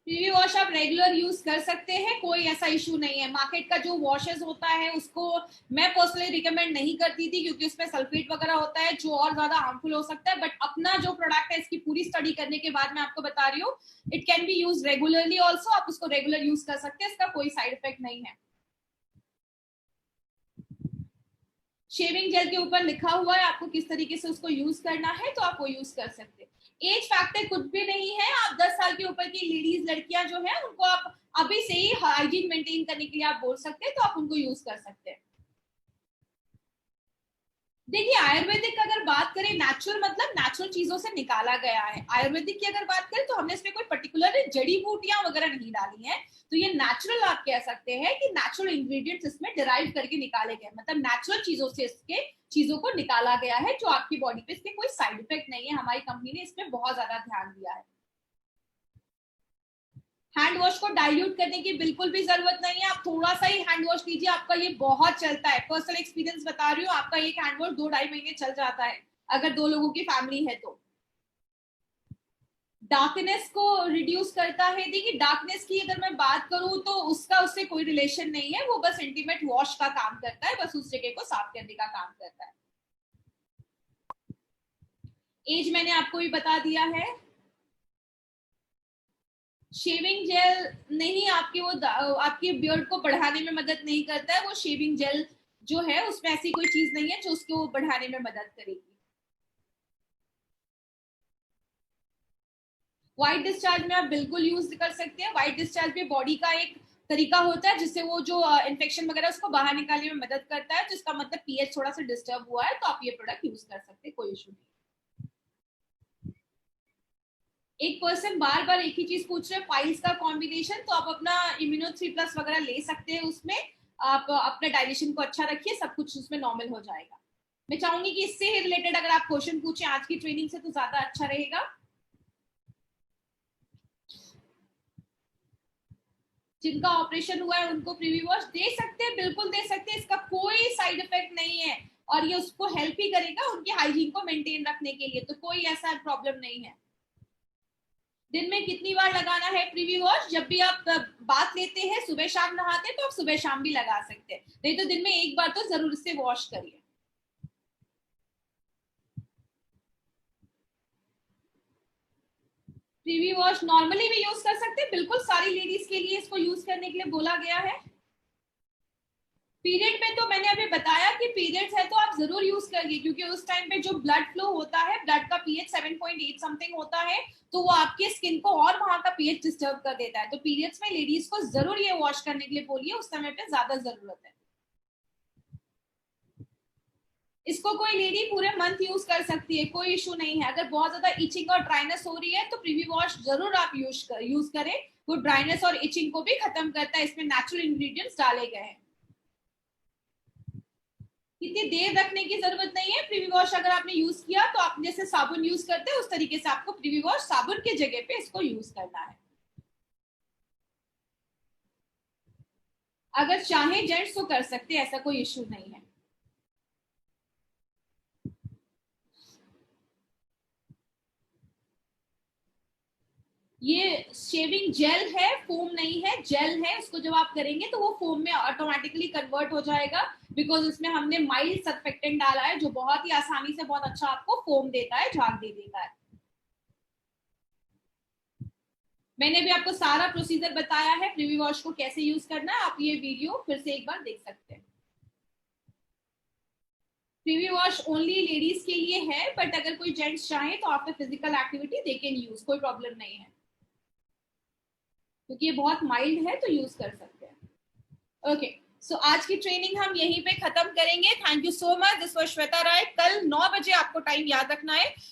S1: पीवी वॉश आप रेगुलर यूज कर सकते हैं, कोई ऐसा इशू नहीं है। मार्केट का जो वॉशेस होता है उसको मैं पर्सनली रिकमेंड नहीं करती थी, क्योंकि उसमें सल्फेट वगैरह होता है जो और ज्यादा हार्मफुल हो सकता है। बट अपना जो प्रोडक्ट है, इसकी पूरी स्टडी करने के बाद मैं आपको बता रही हूँ, it can be use regularly also, आप उसको रेगुलर यूज कर सकते हैं, इसका कोई साइड इफेक्ट नहीं है। शेविंग जेल के ऊपर लिखा हुआ है आपको किस तरीके से उसको यूज करना है, तो आप वो यूज कर सकते हैं। एज फैक्टर कुछ भी नहीं है, आप 10 साल के ऊपर की लेडीज लड़कियां जो है उनको आप अभी से ही हाइजीन मेंटेन करने के लिए आप बोल सकते हैं, तो आप उनको यूज कर सकते हैं। देखिए आयुर्वेदिक अगर बात करें, नेचुरल मतलब नेचुरल चीजों से निकाला गया है। आयुर्वेदिक की अगर बात करें तो हमने इसमें कोई पर्टिकुलर जड़ी बूटियां वगैरह नहीं डाली है, तो ये नेचुरल आप कह सकते हैं कि नेचुरल इंग्रेडिएंट्स इसमें डिराइव करके निकाले गए, मतलब नेचुरल चीजों से इसके चीजों को निकाला गया है, जो आपकी बॉडी पे इसके कोई साइड इफेक्ट नहीं है। हमारी कंपनी ने इसमें बहुत ज्यादा ध्यान दिया है। हैंड वॉश को डाइल्यूट करने की बिल्कुल भी जरूरत नहीं है, आप थोड़ा सा ही हैंड वॉश लीजिए, आपका ये बहुत चलता है। पर्सनल एक्सपीरियंस बता रही हूँ, आपका एक हैंड वॉश 2-2.5 महीने चल जाता है, अगर 2 लोगों की फैमिली है तो। डार्कनेस को रिड्यूस करता है। देखिए डार्कनेस की अगर मैं बात करूं तो उसका उससे कोई रिलेशन नहीं है, वो बस इंटीमेट वॉश का काम करता है, बस उस जगह को साफ करने का काम करता है। एज मैंने आपको भी बता दिया है। शेविंग जेल नहीं, आपकी वो आपकी बियर्ड को बढ़ाने में मदद नहीं करता है, वो शेविंग जेल जो है उसमें ऐसी कोई चीज नहीं है जो उसको बढ़ाने में मदद करेगी। व्हाइट डिस्चार्ज में आप बिल्कुल यूज कर सकते हैं। व्हाइट डिस्चार्ज भी बॉडी का एक तरीका होता है जिससे वो जो इन्फेक्शन वगैरह उसको बाहर निकालने में मदद करता है, जिसका मतलब पीएच थोड़ा सा डिस्टर्ब हुआ है, तो आप ये प्रोडक्ट यूज कर सकते हैं, कोई इशू नहीं। एक पर्सन बार बार एक ही चीज पूछ रहे हैं, फाइल्स का कॉम्बिनेशन, तो आप अपना इम्यूनो 3+ वगैरह ले सकते हैं, उसमें आप अपने डाइजेशन को अच्छा रखिए, सब कुछ उसमें नॉर्मल हो जाएगा। मैं चाहूंगी कि इससे ही रिलेटेड अगर आप क्वेश्चन पूछे आज की ट्रेनिंग से तो ज्यादा अच्छा रहेगा। जिनका ऑपरेशन हुआ है उनको प्रीवी वॉश दे सकते हैं, बिल्कुल दे सकते हैं, इसका कोई साइड इफेक्ट नहीं है, और ये उसको हेल्प ही करेगा उनकी हाइजीन को मेंटेन रखने के लिए, तो कोई ऐसा प्रॉब्लम नहीं है। दिन में कितनी बार लगाना है प्रीवी वॉश? जब भी आप बात लेते हैं, सुबह शाम नहाते हैं, तो आप सुबह शाम भी लगा सकते हैं, नहीं तो दिन में एक बार तो जरूर से वॉश करिए। प्रीवी वॉश नॉर्मली भी यूज कर सकते हैं, बिल्कुल सारी लेडीज के लिए इसको यूज करने के लिए बोला गया है। पीरियड में तो मैंने अभी बताया कि पीरियड्स है तो आप जरूर यूज करिए, क्योंकि उस टाइम पे जो ब्लड फ्लो होता है, ब्लड का पीएच 7.8 समथिंग होता है, तो वो आपके स्किन को और वहां का पीएच डिस्टर्ब कर देता है, तो पीरियड्स में लेडीज को जरूर ये वॉश करने के लिए बोलिए, उस समय पे ज्यादा जरूरत है। इसको कोई लेडी पूरे मंथ यूज कर सकती है, कोई इशू नहीं है। अगर बहुत ज्यादा इचिंग और ड्राइनेस हो रही है तो प्रीवी वॉश जरूर आप यूज करें, वो ड्राइनेस और इचिंग को भी खत्म करता है, इसमें नेचुरल इंग्रेडिएंट्स डाले गए हैं। इतनी देर रखने की जरूरत नहीं है। प्रीवी वॉश अगर आपने यूज किया तो आप जैसे साबुन यूज करते हैं उस तरीके से आपको प्रीवी वॉश साबुन के जगह पे इसको यूज करना है। अगर चाहे जेंट्स तो कर सकते हैं, ऐसा कोई इशू नहीं है। ये शेविंग जेल है, फोम नहीं है, जेल है। उसको जब आप करेंगे तो वो फोम में ऑटोमेटिकली कन्वर्ट हो जाएगा, बिकॉज इसमें हमने माइल्ड सर्फेक्टेंट डाला है जो बहुत ही आसानी से बहुत अच्छा आपको फोम देता है, झाग दे देता है। मैंने भी आपको सारा प्रोसीजर बताया है प्रीवी वॉश को कैसे यूज करना है, आप ये वीडियो फिर से एक बार देख सकते हैं। प्रीवी वॉश ओनली लेडीज के लिए है, बट अगर कोई जेंट्स चाहे तो after physical activity they can use, कोई प्रॉब्लम नहीं है, क्योंकि ये बहुत माइल्ड है तो यूज कर सकते हैं। ओके, सो आज की ट्रेनिंग हम यहीं पे खत्म करेंगे। Thank you so much, this was Shweta Rai. कल 9 बजे आपको टाइम याद रखना है,